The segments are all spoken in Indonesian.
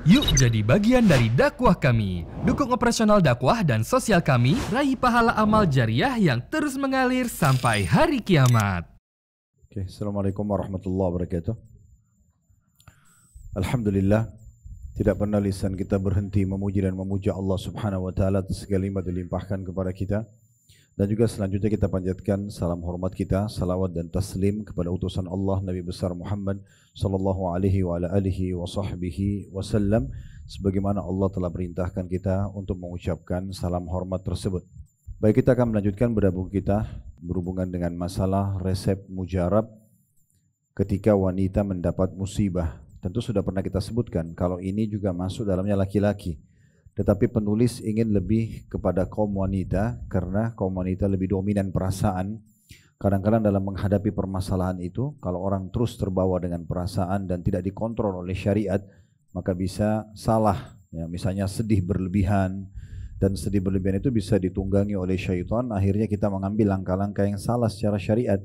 Yuk jadi bagian dari dakwah kami. Dukung operasional dakwah dan sosial kami, raih pahala amal jariah yang terus mengalir sampai hari kiamat. Oke, Assalamualaikum warahmatullahi wabarakatuh. Alhamdulillah, tidak pernah lisan kita berhenti memuji dan memuja Allah Subhanahu wa taala atas segala nikmat dilimpahkan kepada kita. Dan juga selanjutnya kita panjatkan salam hormat kita, salawat dan taslim kepada utusan Allah Nabi besar Muhammad sallallahu alaihi wa ala alihi wa sahbihi wasallam, sebagaimana Allah telah perintahkan kita untuk mengucapkan salam hormat tersebut. Baik, kita akan melanjutkan buku kita berhubungan dengan masalah resep mujarab ketika wanita mendapat musibah. Tentu sudah pernah kita sebutkan kalau ini juga masuk dalamnya laki-laki. Tetapi penulis ingin lebih kepada kaum wanita karena kaum wanita lebih dominan perasaan. Kadang-kadang dalam menghadapi permasalahan itu, kalau orang terus terbawa dengan perasaan dan tidak dikontrol oleh syariat, maka bisa salah. Ya, misalnya sedih berlebihan, dan sedih berlebihan itu bisa ditunggangi oleh syaitan. Akhirnya kita mengambil langkah-langkah yang salah secara syariat.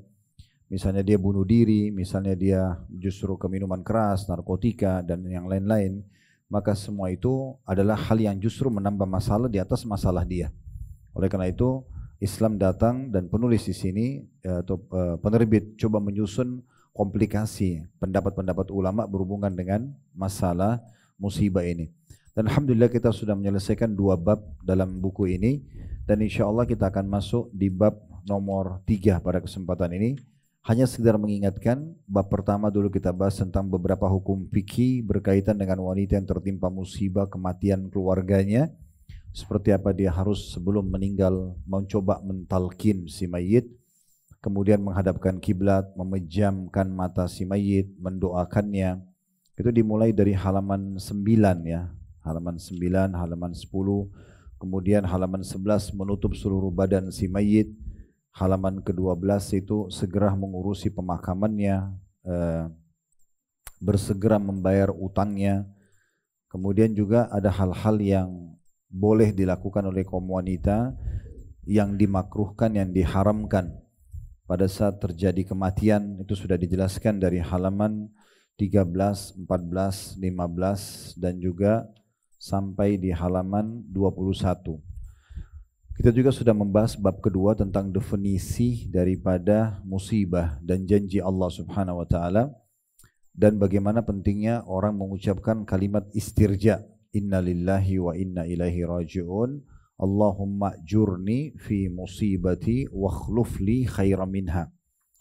Misalnya dia bunuh diri, misalnya dia justru ke minuman keras, narkotika, dan yang lain-lain. Maka semua itu adalah hal yang justru menambah masalah di atas masalah dia. Oleh karena itu Islam datang dan penulis di sini atau penerbit coba menyusun komplikasi pendapat-pendapat ulama berhubungan dengan masalah musibah ini. Dan alhamdulillah kita sudah menyelesaikan 2 bab dalam buku ini, dan insya Allah kita akan masuk di bab nomor 3 pada kesempatan ini. Hanya sekedar mengingatkan, bab pertama dulu kita bahas tentang beberapa hukum fikih berkaitan dengan wanita yang tertimpa musibah kematian keluarganya. Seperti apa dia harus sebelum meninggal mencoba mentalkin si mayit, kemudian menghadapkan kiblat, memejamkan mata si mayit, mendoakannya. Itu dimulai dari halaman 9 ya, halaman 9, halaman 10, kemudian halaman 11 menutup seluruh badan si mayit. Halaman ke-12 itu segera mengurusi pemakamannya, bersegera membayar utangnya. Kemudian juga ada hal-hal yang boleh dilakukan oleh kaum wanita, yang dimakruhkan, yang diharamkan pada saat terjadi kematian. Itu sudah dijelaskan dari halaman 13, 14, 15 dan juga sampai di halaman 21. Kita juga sudah membahas bab kedua tentang definisi daripada musibah dan janji Allah Subhanahu wa taala, dan bagaimana pentingnya orang mengucapkan kalimat istirja, inna lillahi wa inna ilaihi raji'un, Allahumma jurni fi musibati wa akhluf li khairan minha.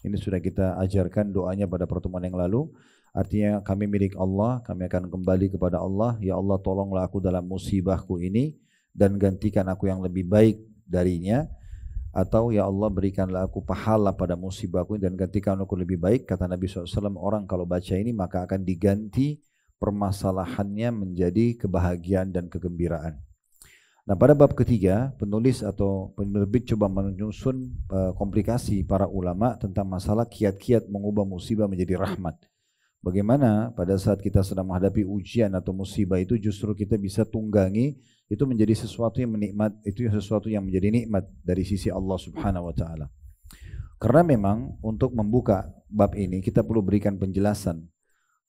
Ini sudah kita ajarkan doanya pada pertemuan yang lalu. Artinya kami milik Allah, kami akan kembali kepada Allah. Ya Allah, tolonglah aku dalam musibahku ini dan gantikan aku yang lebih baik darinya, atau ya Allah berikanlah aku pahala pada musibahku dan gantikan aku lebih baik. Kata Nabi SAW, orang kalau baca ini maka akan diganti permasalahannya menjadi kebahagiaan dan kegembiraan. Nah, pada bab ketiga penulis atau penerbit coba menyusun komplikasi para ulama tentang masalah kiat-kiat mengubah musibah menjadi rahmat. Bagaimana pada saat kita sedang menghadapi ujian atau musibah itu justru kita bisa tunggangi itu menjadi sesuatu yang menikmat, itu sesuatu yang menjadi nikmat dari sisi Allah Subhanahu wa taala. Karena memang untuk membuka bab ini kita perlu berikan penjelasan.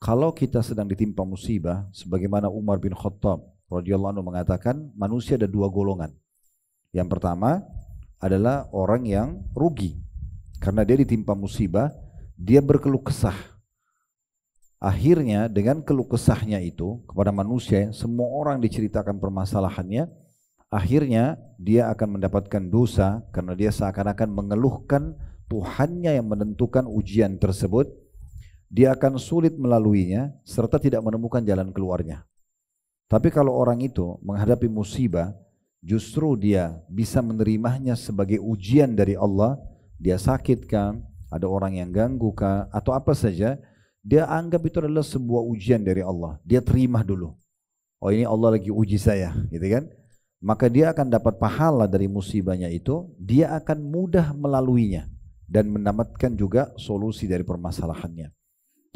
Kalau kita sedang ditimpa musibah, sebagaimana Umar bin Khattab radhiyallahu anhu mengatakan, manusia ada 2 golongan. Yang pertama adalah orang yang rugi karena dia ditimpa musibah, dia berkeluh kesah. Akhirnya dengan keluh kesahnya itu kepada manusia, semua orang diceritakan permasalahannya, akhirnya dia akan mendapatkan dosa karena dia seakan-akan mengeluhkan Tuhannya yang menentukan ujian tersebut. Dia akan sulit melaluinya serta tidak menemukan jalan keluarnya. Tapi kalau orang itu menghadapi musibah, justru dia bisa menerimanya sebagai ujian dari Allah. Dia sakit kan, ada orang yang ganggu kan, atau apa saja, dia anggap itu adalah sebuah ujian dari Allah. Dia terima dulu. Oh, ini Allah lagi uji saya, gitu kan? Maka dia akan dapat pahala dari musibahnya itu. Dia akan mudah melaluinya dan mendapatkan juga solusi dari permasalahannya.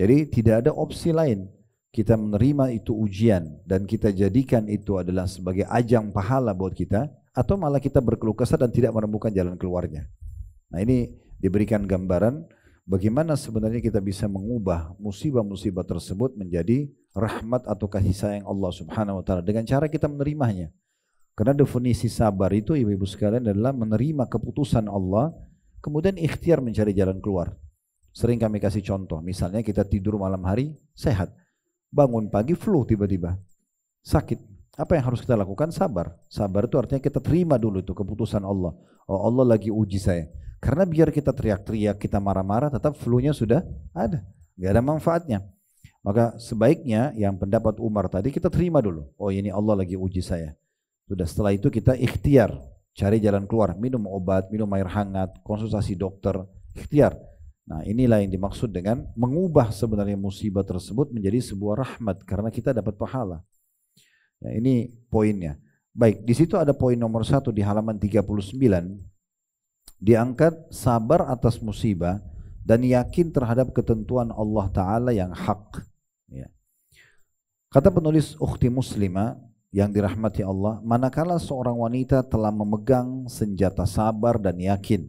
Jadi tidak ada opsi lain. Kita menerima itu ujian dan kita jadikan itu adalah sebagai ajang pahala buat kita, atau malah kita berkeluh kesah dan tidak menemukan jalan keluarnya. Nah, ini diberikan gambaran bagaimana sebenarnya kita bisa mengubah musibah-musibah tersebut menjadi rahmat atau kasih sayang Allah Subhanahu wa taala dengan cara kita menerimanya. Karena definisi sabar itu ibu-ibu sekalian adalah menerima keputusan Allah, kemudian ikhtiar mencari jalan keluar. Sering kami kasih contoh, misalnya kita tidur malam hari sehat, bangun pagi flu tiba-tiba, sakit. Apa yang harus kita lakukan? Sabar. Sabar itu artinya kita terima dulu itu keputusan Allah. Oh, Allah lagi uji saya. Karena biar kita teriak-teriak, kita marah-marah, tetap flu-nya sudah ada. Nggak ada manfaatnya. Maka sebaiknya yang pendapat Umar tadi kita terima dulu. Oh, ini Allah lagi uji saya. Sudah, setelah itu kita ikhtiar, cari jalan keluar, minum obat, minum air hangat, konsultasi dokter, ikhtiar. Nah, inilah yang dimaksud dengan mengubah sebenarnya musibah tersebut menjadi sebuah rahmat karena kita dapat pahala. Ya, ini poinnya. Baik, di situ ada poin nomor 1 di halaman 39. Diangkat sabar atas musibah dan yakin terhadap ketentuan Allah Ta'ala yang hak. Ya. Kata penulis ukhti muslimah yang dirahmati Allah, manakala seorang wanita telah memegang senjata sabar dan yakin,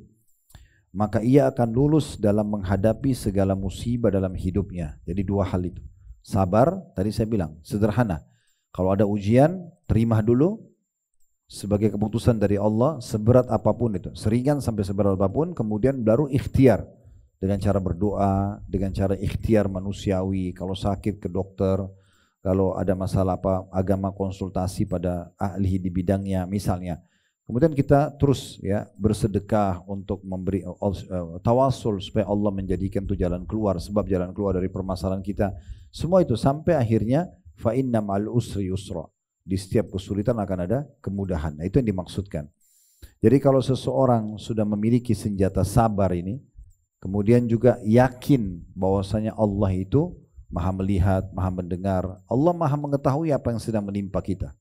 maka ia akan lulus dalam menghadapi segala musibah dalam hidupnya. Jadi dua hal itu. Sabar, tadi saya bilang, sederhana. Kalau ada ujian, terima dulu sebagai keputusan dari Allah, seberat apapun itu, seringan sampai seberat apapun, kemudian baru ikhtiar dengan cara berdoa, dengan cara ikhtiar manusiawi, kalau sakit ke dokter, kalau ada masalah apa agama konsultasi pada ahli di bidangnya misalnya. Kemudian kita terus ya bersedekah untuk memberi tawasul supaya Allah menjadikan itu jalan keluar, sebab jalan keluar dari permasalahan kita. Semua itu sampai akhirnya fa inna ma'al usri yusra. Di setiap kesulitan akan ada kemudahan. Nah, itu yang dimaksudkan. Jadi kalau seseorang sudah memiliki senjata sabar ini, kemudian juga yakin bahwasanya Allah itu Maha melihat, Maha mendengar, Allah Maha mengetahui apa yang sedang menimpa kita.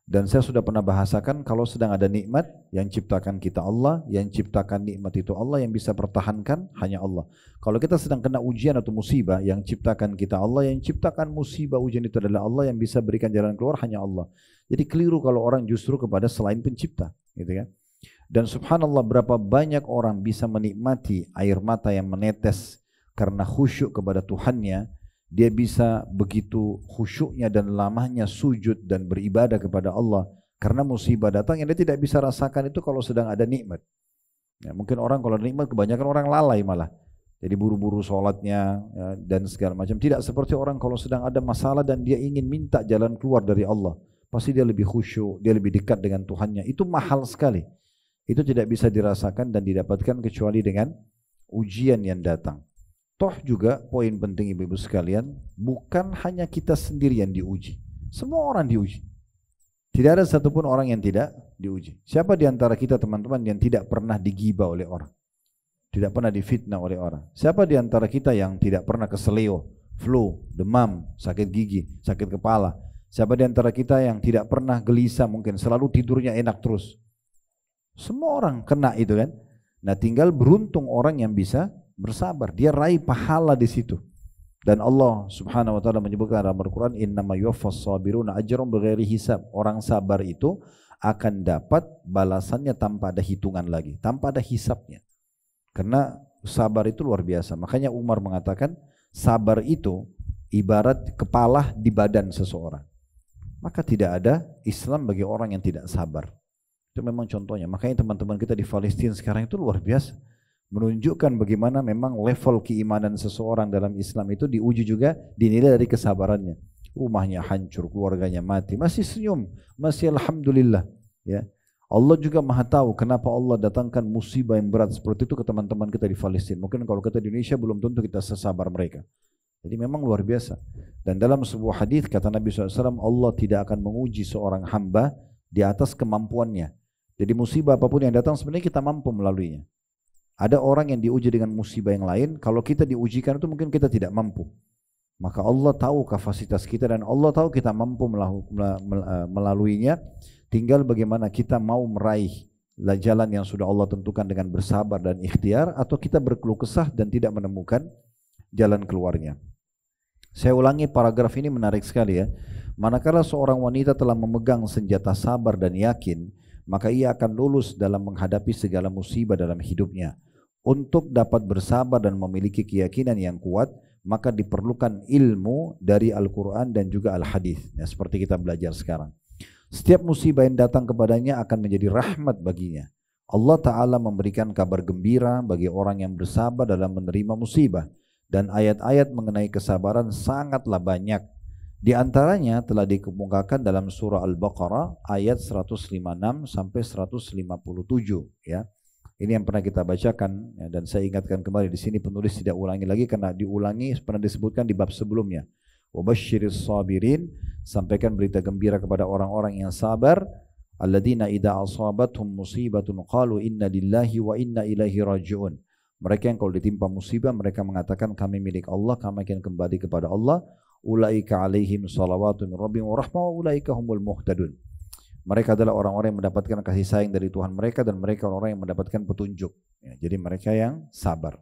Dan saya sudah pernah bahasakan kalau sedang ada nikmat yang ciptakan kita Allah, yang ciptakan nikmat itu Allah, yang bisa pertahankan hanya Allah. Kalau kita sedang kena ujian atau musibah, yang ciptakan kita Allah, yang ciptakan musibah ujian itu adalah Allah, yang bisa berikan jalan keluar hanya Allah. Jadi keliru kalau orang justru kepada selain pencipta, gitu kan? Dan subhanallah berapa banyak orang bisa menikmati air mata yang menetes karena khusyuk kepada Tuhannya. Dia bisa begitu khusyuknya dan lamanya sujud dan beribadah kepada Allah karena musibah datang yang dia tidak bisa rasakan itu kalau sedang ada nikmat. Ya, mungkin orang kalau nikmat kebanyakan orang lalai malah. Jadi buru-buru sholatnya ya, dan segala macam. Tidak seperti orang kalau sedang ada masalah dan dia ingin minta jalan keluar dari Allah. Pasti dia lebih khusyuk, dia lebih dekat dengan Tuhannya. Itu mahal sekali. Itu tidak bisa dirasakan dan didapatkan kecuali dengan ujian yang datang. Toh juga poin penting ibu-ibu sekalian, bukan hanya kita sendiri yang diuji. Semua orang diuji. Tidak ada satupun orang yang tidak diuji. Siapa di antara kita teman-teman yang tidak pernah digibah oleh orang? Tidak pernah difitnah oleh orang? Siapa di antara kita yang tidak pernah keseleo, flu, demam, sakit gigi, sakit kepala? Siapa di antara kita yang tidak pernah gelisah, mungkin selalu tidurnya enak terus? Semua orang kena itu kan. Nah, tinggal beruntung orang yang bisa bersabar, dia raih pahala di situ. Dan Allah Subhanahu wa taala menyebutkan dalam Al-Qur'an, innama yuwaffas sabiruna ajrahum bighairi hisab. Orang sabar itu akan dapat balasannya tanpa ada hitungan lagi, tanpa ada hisabnya. Karena sabar itu luar biasa. Makanya Umar mengatakan sabar itu ibarat kepala di badan seseorang. Maka tidak ada Islam bagi orang yang tidak sabar. Itu memang contohnya. Makanya teman-teman kita di Palestina sekarang itu luar biasa. Menunjukkan bagaimana memang level keimanan seseorang dalam Islam itu diuji juga dinilai dari kesabarannya. Rumahnya hancur, keluarganya mati, masih senyum, masih alhamdulillah. Ya, Allah juga maha tahu kenapa Allah datangkan musibah yang berat seperti itu ke teman-teman kita di Palestina. Mungkin kalau kita di Indonesia belum tentu kita sesabar mereka. Jadi memang luar biasa. Dan dalam sebuah hadis kata Nabi SAW, Allah tidak akan menguji seorang hamba di atas kemampuannya. Jadi musibah apapun yang datang sebenarnya kita mampu melaluinya. Ada orang yang diuji dengan musibah yang lain, kalau kita diujikan itu mungkin kita tidak mampu. Maka Allah tahu kapasitas kita dan Allah tahu kita mampu melaluinya. Tinggal bagaimana kita mau meraih jalan yang sudah Allah tentukan dengan bersabar dan ikhtiar, atau kita berkeluh kesah dan tidak menemukan jalan keluarnya. Saya ulangi, paragraf ini menarik sekali ya. Manakala seorang wanita telah memegang senjata sabar dan yakin, maka ia akan lulus dalam menghadapi segala musibah dalam hidupnya. Untuk dapat bersabar dan memiliki keyakinan yang kuat, maka diperlukan ilmu dari Al-Quran dan juga Al-Hadis. Ya, seperti kita belajar sekarang. Setiap musibah yang datang kepadanya akan menjadi rahmat baginya. Allah Ta'ala memberikan kabar gembira bagi orang yang bersabar dalam menerima musibah. Dan ayat-ayat mengenai kesabaran sangatlah banyak. Di antaranya telah dikemukakan dalam surah Al-Baqarah ayat 156 sampai 157. Ya. Ini yang pernah kita bacakan ya, dan saya ingatkan kembali di sini penulis tidak ulangi lagi karena diulangi pernah disebutkan di bab sebelumnya. Wabasyiris sabirin, sampaikan berita gembira kepada orang-orang yang sabar. Alladzina idza asabathum musibatun qalu inna lillahi wa inna ilaihi raji'un. Mereka yang kalau ditimpa musibah mereka mengatakan kami milik Allah, kami akan kembali kepada Allah. Ulaika alaihim salawatun min rabbihim wa rahmah wa ulaika humul muhtadun. Mereka adalah orang-orang yang mendapatkan kasih sayang dari Tuhan mereka dan mereka orang yang mendapatkan petunjuk. Ya, jadi mereka yang sabar.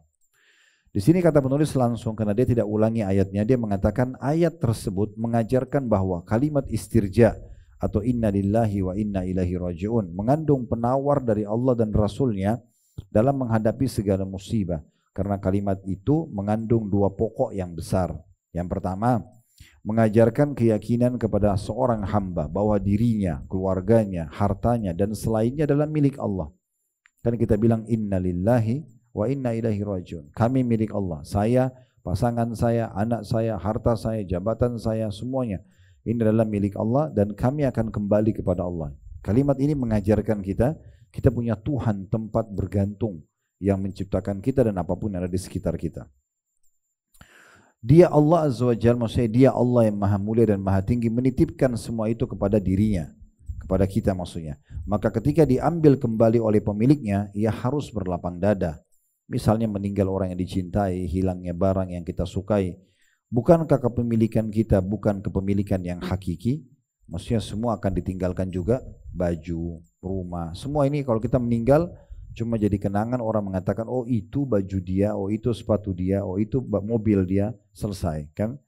Di sini kata penulis langsung karena dia tidak ulangi ayatnya, dia mengatakan ayat tersebut mengajarkan bahwa kalimat istirja atau inna lillahi wa inna ilaihi raji'un mengandung penawar dari Allah dan Rasulnya dalam menghadapi segala musibah. Karena kalimat itu mengandung dua pokok yang besar. Yang pertama, mengajarkan keyakinan kepada seorang hamba bahwa dirinya, keluarganya, hartanya dan selainnya adalah milik Allah. Kan kita bilang inna lillahi wa inna ilaihi raji'un. Kami milik Allah. Saya, pasangan saya, anak saya, harta saya, jabatan saya, semuanya ini adalah milik Allah dan kami akan kembali kepada Allah. Kalimat ini mengajarkan kita punya Tuhan tempat bergantung yang menciptakan kita dan apapun yang ada di sekitar kita. Dia Allah Azza wa Jalla, maksudnya dia Allah yang maha mulia dan maha tinggi menitipkan semua itu kepada dirinya, kepada kita maksudnya. Maka ketika diambil kembali oleh pemiliknya, ia harus berlapang dada. Misalnya meninggal orang yang dicintai, hilangnya barang yang kita sukai. Bukankah kepemilikan kita bukan kepemilikan yang hakiki? Maksudnya semua akan ditinggalkan juga, baju, rumah, semua ini kalau kita meninggal cuma jadi kenangan, orang mengatakan oh itu baju dia, oh itu sepatu dia, oh itu mobil dia, selesai kan.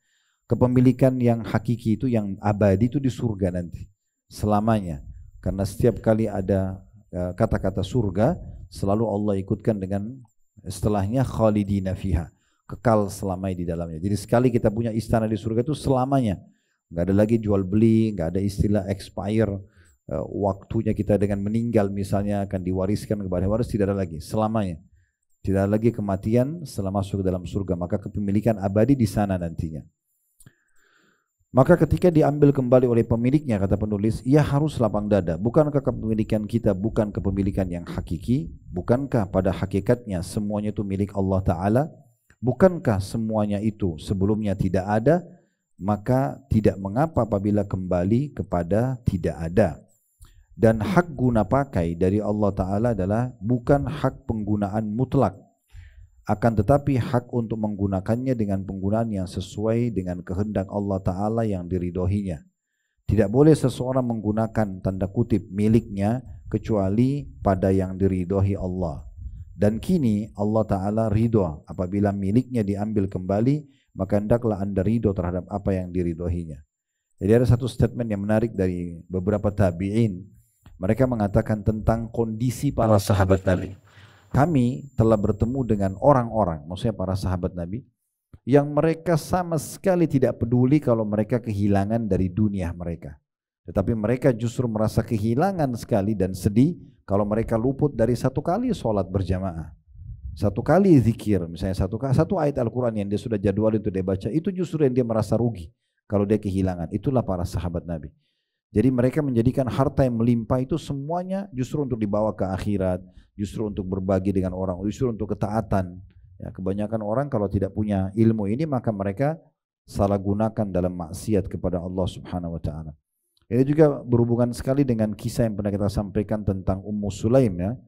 Kepemilikan yang hakiki itu yang abadi itu di surga nanti selamanya. Karena setiap kali ada kata-kata surga selalu Allah ikutkan dengan setelahnya khalidina fiha, kekal selamanya di dalamnya. Jadi sekali kita punya istana di surga itu selamanya, nggak ada lagi jual beli, nggak ada istilah expire. Waktunya kita dengan meninggal misalnya akan diwariskan kepada waris, tidak ada lagi selamanya, tidak ada lagi kematian setelah masuk ke dalam surga. Maka kepemilikan abadi di sana nantinya. Maka ketika diambil kembali oleh pemiliknya, kata penulis, ia harus lapang dada. Bukankah kepemilikan kita bukan kepemilikan yang hakiki? Bukankah pada hakikatnya semuanya itu milik Allah Ta'ala? Bukankah semuanya itu sebelumnya tidak ada? Maka tidak mengapa apabila kembali kepada tidak ada. Dan hak guna pakai dari Allah Ta'ala adalah bukan hak penggunaan mutlak, akan tetapi hak untuk menggunakannya dengan penggunaan yang sesuai dengan kehendak Allah Ta'ala yang diridhoinya. Tidak boleh seseorang menggunakan tanda kutip miliknya kecuali pada yang diridhoi Allah. Dan kini Allah Ta'ala ridho apabila miliknya diambil kembali, maka hendaklah anda ridho terhadap apa yang diridhoinya. Jadi ada satu statement yang menarik dari beberapa tabi'in. Mereka mengatakan tentang kondisi para sahabat Nabi. Kami telah bertemu dengan orang-orang, maksudnya para sahabat Nabi, yang mereka sama sekali tidak peduli kalau mereka kehilangan dari dunia mereka. Tetapi mereka justru merasa kehilangan sekali dan sedih kalau mereka luput dari satu kali sholat berjamaah, satu kali zikir, misalnya satu ayat Al-Quran yang dia sudah jadwal itu dia baca, itu justru yang dia merasa rugi kalau dia kehilangan. Itulah para sahabat Nabi. Jadi mereka menjadikan harta yang melimpah itu semuanya justru untuk dibawa ke akhirat, justru untuk berbagi dengan orang, justru untuk ketaatan. Ya, kebanyakan orang kalau tidak punya ilmu ini maka mereka salah gunakan dalam maksiat kepada Allah Subhanahu wa Ta'ala. Ini juga berhubungan sekali dengan kisah yang pernah kita sampaikan tentang Ummu Sulaim, ya,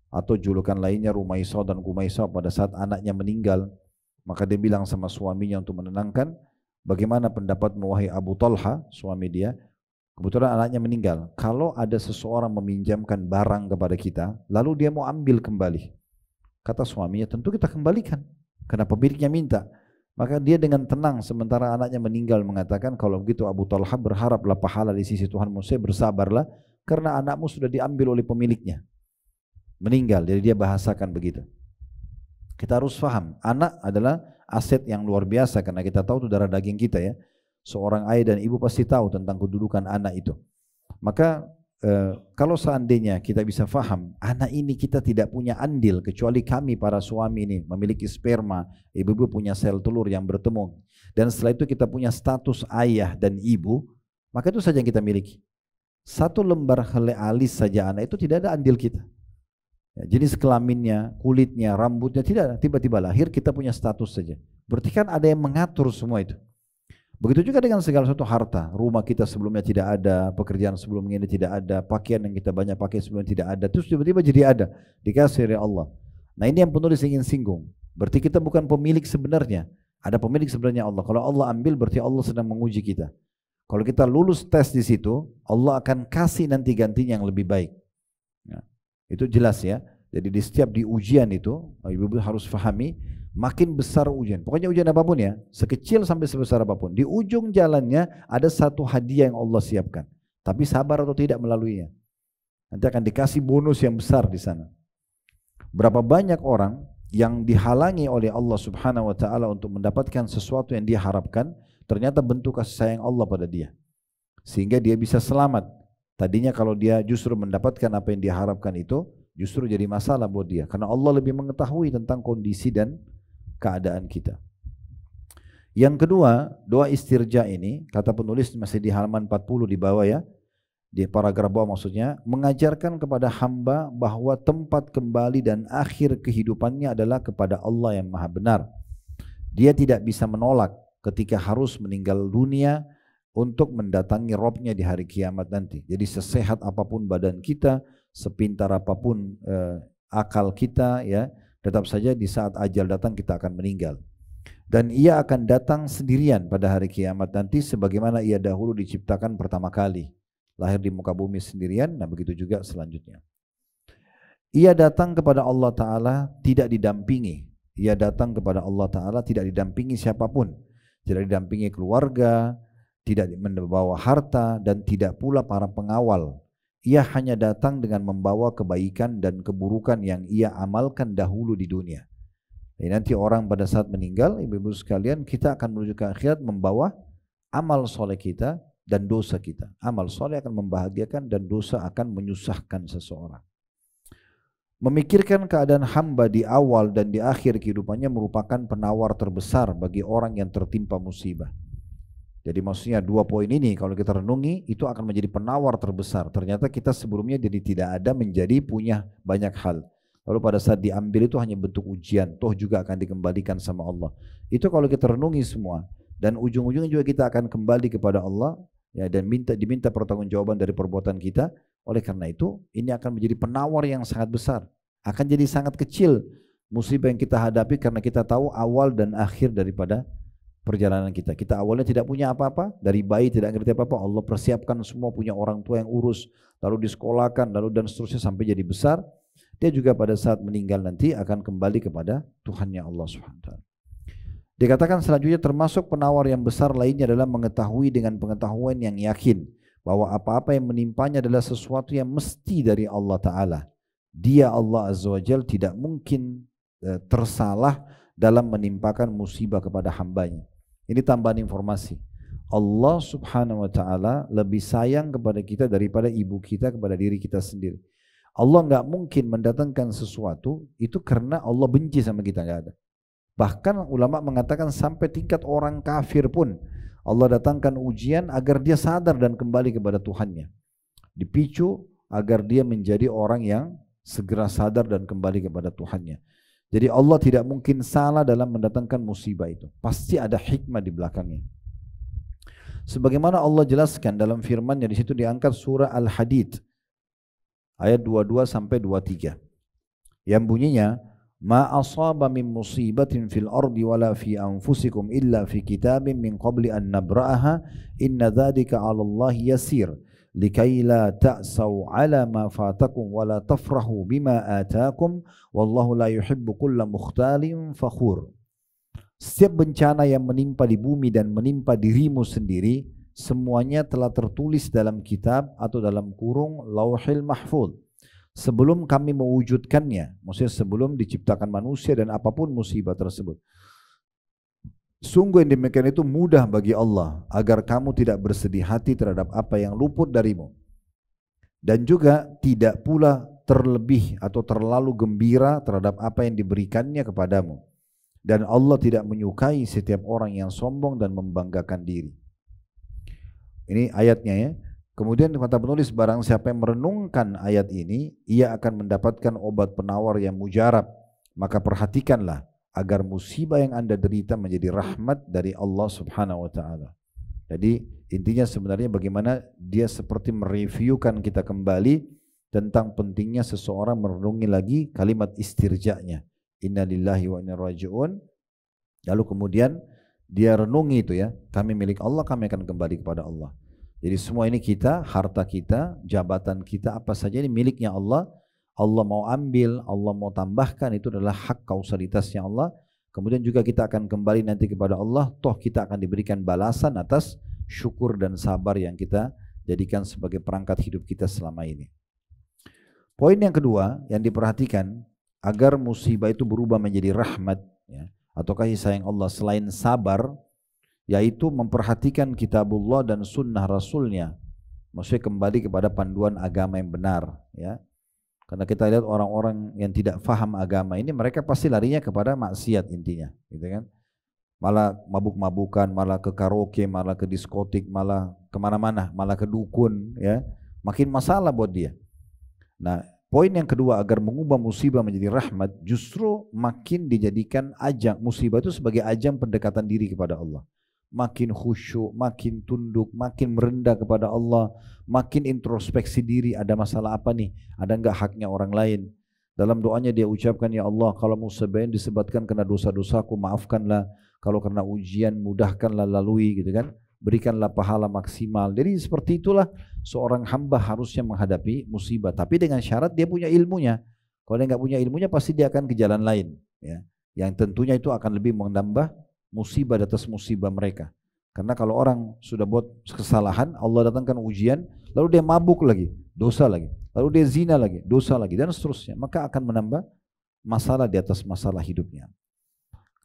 atau julukan lainnya Rumaisah dan Kumaisah. Pada saat anaknya meninggal, maka dia bilang sama suaminya untuk menenangkan, bagaimana pendapatmu wahai Abu Talha, suami dia, kebetulan anaknya meninggal, kalau ada seseorang meminjamkan barang kepada kita, lalu dia mau ambil kembali, kata suaminya, tentu kita kembalikan, karena pemiliknya minta. Maka dia dengan tenang sementara anaknya meninggal mengatakan, kalau begitu Abu Talha berharaplah pahala di sisi Tuhanmu, saya bersabarlah karena anakmu sudah diambil oleh pemiliknya, meninggal. Jadi dia bahasakan begitu. Kita harus paham, anak adalah aset yang luar biasa karena kita tahu itu darah daging kita ya. Seorang ayah dan ibu pasti tahu tentang kedudukan anak itu. Maka kalau seandainya kita bisa faham, anak ini kita tidak punya andil kecuali kami para suami ini memiliki sperma, ibu-ibu punya sel telur yang bertemu. Dan setelah itu kita punya status ayah dan ibu, maka itu saja yang kita miliki. Satu lembar helai alis saja anak itu tidak ada andil kita. Ya, jenis kelaminnya, kulitnya, rambutnya tidak ada. Tiba-tiba lahir kita punya status saja. Berarti kan ada yang mengatur semua itu. Begitu juga dengan segala sesuatu harta. Rumah kita sebelumnya tidak ada, pekerjaan sebelumnya tidak ada, pakaian yang kita banyak pakai sebelumnya tidak ada. Terus tiba-tiba jadi ada, dikasih oleh Allah. Nah ini yang penulis ingin singgung. Berarti kita bukan pemilik sebenarnya. Ada pemilik sebenarnya Allah. Kalau Allah ambil berarti Allah sedang menguji kita. Kalau kita lulus tes di situ, Allah akan kasih nanti gantinya yang lebih baik. Nah, itu jelas ya. Jadi di setiap di ujian itu, ibu-ibu harus pahami, makin besar ujian. Pokoknya ujian apapun ya, sekecil sampai sebesar apapun. Di ujung jalannya ada satu hadiah yang Allah siapkan. Tapi sabar atau tidak melaluinya. Nanti akan dikasih bonus yang besar di sana. Berapa banyak orang yang dihalangi oleh Allah Subhanahu wa taala untuk mendapatkan sesuatu yang dia harapkan, ternyata bentuk kasih sayang Allah pada dia. Sehingga dia bisa selamat. Tadinya kalau dia justru mendapatkan apa yang dia harapkan itu, justru jadi masalah buat dia. Karena Allah lebih mengetahui tentang kondisi dan keadaan kita. Yang kedua, doa istirja ini, kata penulis masih di halaman 40 di bawah ya, di paragraf bawah maksudnya, mengajarkan kepada hamba bahwa tempat kembali dan akhir kehidupannya adalah kepada Allah yang maha benar. Dia tidak bisa menolak ketika harus meninggal dunia untuk mendatangi Robnya di hari kiamat nanti. Jadi sesehat apapun badan kita, sepintar apapun akal kita ya, tetap saja di saat ajal datang kita akan meninggal. Dan ia akan datang sendirian pada hari kiamat nanti sebagaimana ia dahulu diciptakan pertama kali. Lahir di muka bumi sendirian, nah begitu juga selanjutnya. Ia datang kepada Allah Ta'ala tidak didampingi. Ia datang kepada Allah Ta'ala tidak didampingi siapapun. Tidak didampingi keluarga, tidak membawa harta, dan tidak pula para pengawal. Ia hanya datang dengan membawa kebaikan dan keburukan yang ia amalkan dahulu di dunia. Jadi nanti orang pada saat meninggal, ibu-ibu sekalian, kita akan menuju ke akhirat membawa amal soleh kita dan dosa kita. Amal soleh akan membahagiakan dan dosa akan menyusahkan seseorang. Memikirkan keadaan hamba di awal dan di akhir kehidupannya merupakan penawar terbesar bagi orang yang tertimpa musibah. Jadi maksudnya dua poin ini kalau kita renungi itu akan menjadi penawar terbesar. Ternyata kita sebelumnya jadi tidak ada menjadi punya banyak hal. Lalu pada saat diambil itu hanya bentuk ujian, toh juga akan dikembalikan sama Allah. Itu kalau kita renungi semua dan ujung-ujungnya juga kita akan kembali kepada Allah ya, dan diminta pertanggungjawaban dari perbuatan kita. Oleh karena itu ini akan menjadi penawar yang sangat besar. Akan jadi sangat kecil musibah yang kita hadapi karena kita tahu awal dan akhir daripada perjalanan kita. Kita awalnya tidak punya apa-apa, dari bayi tidak ngerti apa-apa, Allah persiapkan semua, punya orang tua yang urus, lalu disekolahkan, lalu dan seterusnya sampai jadi besar. Dia juga pada saat meninggal nanti akan kembali kepada Tuhannya Allah SWT. Dikatakan selanjutnya termasuk penawar yang besar lainnya adalah mengetahui dengan pengetahuan yang yakin bahwa apa-apa yang menimpanya adalah sesuatu yang mesti dari Allah Ta'ala. Dia Allah Azza wa Jal tidak mungkin tersalah dalam menimpakan musibah kepada hambanya. Ini tambahan informasi. Allah Subhanahu wa Ta'ala lebih sayang kepada kita daripada ibu kita kepada diri kita sendiri. Allah nggak mungkin mendatangkan sesuatu itu karena Allah benci sama kita, nggak ada. Bahkan ulama mengatakan sampai tingkat orang kafir pun Allah datangkan ujian agar dia sadar dan kembali kepada Tuhannya. Dipicu agar dia menjadi orang yang segera sadar dan kembali kepada Tuhannya. Jadi Allah tidak mungkin salah dalam mendatangkan musibah itu. Pasti ada hikmah di belakangnya. Sebagaimana Allah jelaskan dalam firman-Nya di situ diangkat surah Al-Hadid ayat 22 sampai 23. Yang bunyinya, "Ma asaba min musibatin fil ardi wala fi anfusikum illa fi kitabin min qabli an nabra'aha inna dzalika 'ala Allah yasir." Likai la ta'sau ala ma fatakum wa la tafrahu bima atakum wallahu la yuhibbu kulla mukhtalin fakhur. Setiap bencana yang menimpa di bumi dan menimpa dirimu sendiri semuanya telah tertulis dalam kitab atau dalam kurung Lauhil Mahfuz sebelum kami mewujudkannya, maksudnya sebelum diciptakan manusia dan apapun musibah tersebut. Sungguh yang demikian itu mudah bagi Allah agar kamu tidak bersedih hati terhadap apa yang luput darimu. Dan juga tidak pula terlebih atau terlalu gembira terhadap apa yang diberikannya kepadamu. Dan Allah tidak menyukai setiap orang yang sombong dan membanggakan diri. Ini ayatnya ya. Kemudian kata penulis, barang siapa yang merenungkan ayat ini, ia akan mendapatkan obat penawar yang mujarab. Maka perhatikanlah agar musibah yang Anda derita menjadi rahmat dari Allah Subhanahu wa taala. Jadi intinya sebenarnya bagaimana dia seperti mereviewkan kita kembali tentang pentingnya seseorang merenungi lagi kalimat istirja'nya. Inna lillahi wa inna raji'un. Lalu kemudian dia renungi itu ya, kami milik Allah, kami akan kembali kepada Allah. Jadi semua ini kita, harta kita, jabatan kita, apa saja ini miliknya Allah. Allah mau ambil, Allah mau tambahkan, itu adalah hak kausalitasnya Allah. Kemudian juga kita akan kembali nanti kepada Allah, toh kita akan diberikan balasan atas syukur dan sabar yang kita jadikan sebagai perangkat hidup kita selama ini. Poin yang kedua yang diperhatikan agar musibah itu berubah menjadi rahmat ya, atau kasih sayang Allah selain sabar, yaitu memperhatikan kitabullah dan sunnah rasulnya. Maksudnya kembali kepada panduan agama yang benar ya. Karena kita lihat orang-orang yang tidak faham agama ini, mereka pasti larinya kepada maksiat intinya, gitu kan? Malah mabuk-mabukan, malah ke karaoke, malah ke diskotik, malah kemana-mana, malah ke dukun, ya. Makin masalah buat dia. Nah, poin yang kedua agar mengubah musibah menjadi rahmat, justru makin dijadikan ajang musibah itu sebagai ajang pendekatan diri kepada Allah. Makin khusyuk, makin tunduk, makin merendah kepada Allah, makin introspeksi diri, ada masalah apa nih, ada enggak haknya orang lain. Dalam doanya dia ucapkan, ya Allah, kalau musibah yang disebabkan karena dosa-dosaku, maafkanlah. Kalau karena ujian, mudahkanlah lalui, gitu kan. Berikanlah pahala maksimal. Jadi seperti itulah seorang hamba harusnya menghadapi musibah, tapi dengan syarat dia punya ilmunya. Kalau dia enggak punya ilmunya, pasti dia akan ke jalan lain, ya. Yang tentunya itu akan lebih menambah musibah di atas musibah mereka. Karena kalau orang sudah buat kesalahan, Allah datangkan ujian, lalu dia mabuk lagi, dosa lagi, lalu dia zina lagi, dosa lagi, dan seterusnya, maka akan menambah masalah di atas masalah hidupnya.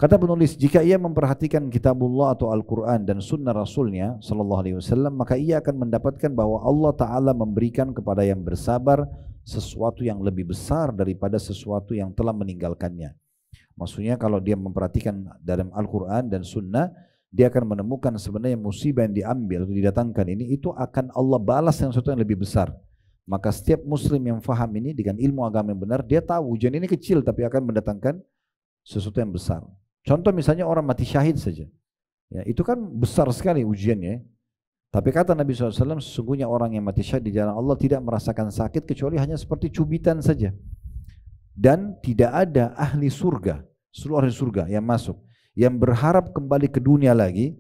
Kata penulis, jika ia memperhatikan kitabullah atau Al-Quran dan sunnah Rasulnya sallallahu alaihi wasallam, maka ia akan mendapatkan bahwa Allah Ta'ala memberikan kepada yang bersabar sesuatu yang lebih besar daripada sesuatu yang telah meninggalkannya. Maksudnya kalau dia memperhatikan dalam Al-Quran dan Sunnah, dia akan menemukan sebenarnya musibah yang diambil atau didatangkan ini, itu akan Allah balas yang sesuatu yang lebih besar. Maka setiap muslim yang faham ini dengan ilmu agama yang benar, dia tahu ujian ini kecil tapi akan mendatangkan sesuatu yang besar. Contoh misalnya orang mati syahid saja, ya, itu kan besar sekali ujiannya. Tapi kata Nabi SAW, sesungguhnya orang yang mati syahid di jalan Allah tidak merasakan sakit kecuali hanya seperti cubitan saja. Dan tidak ada ahli surga, seluruh ahli surga yang masuk, yang berharap kembali ke dunia lagi,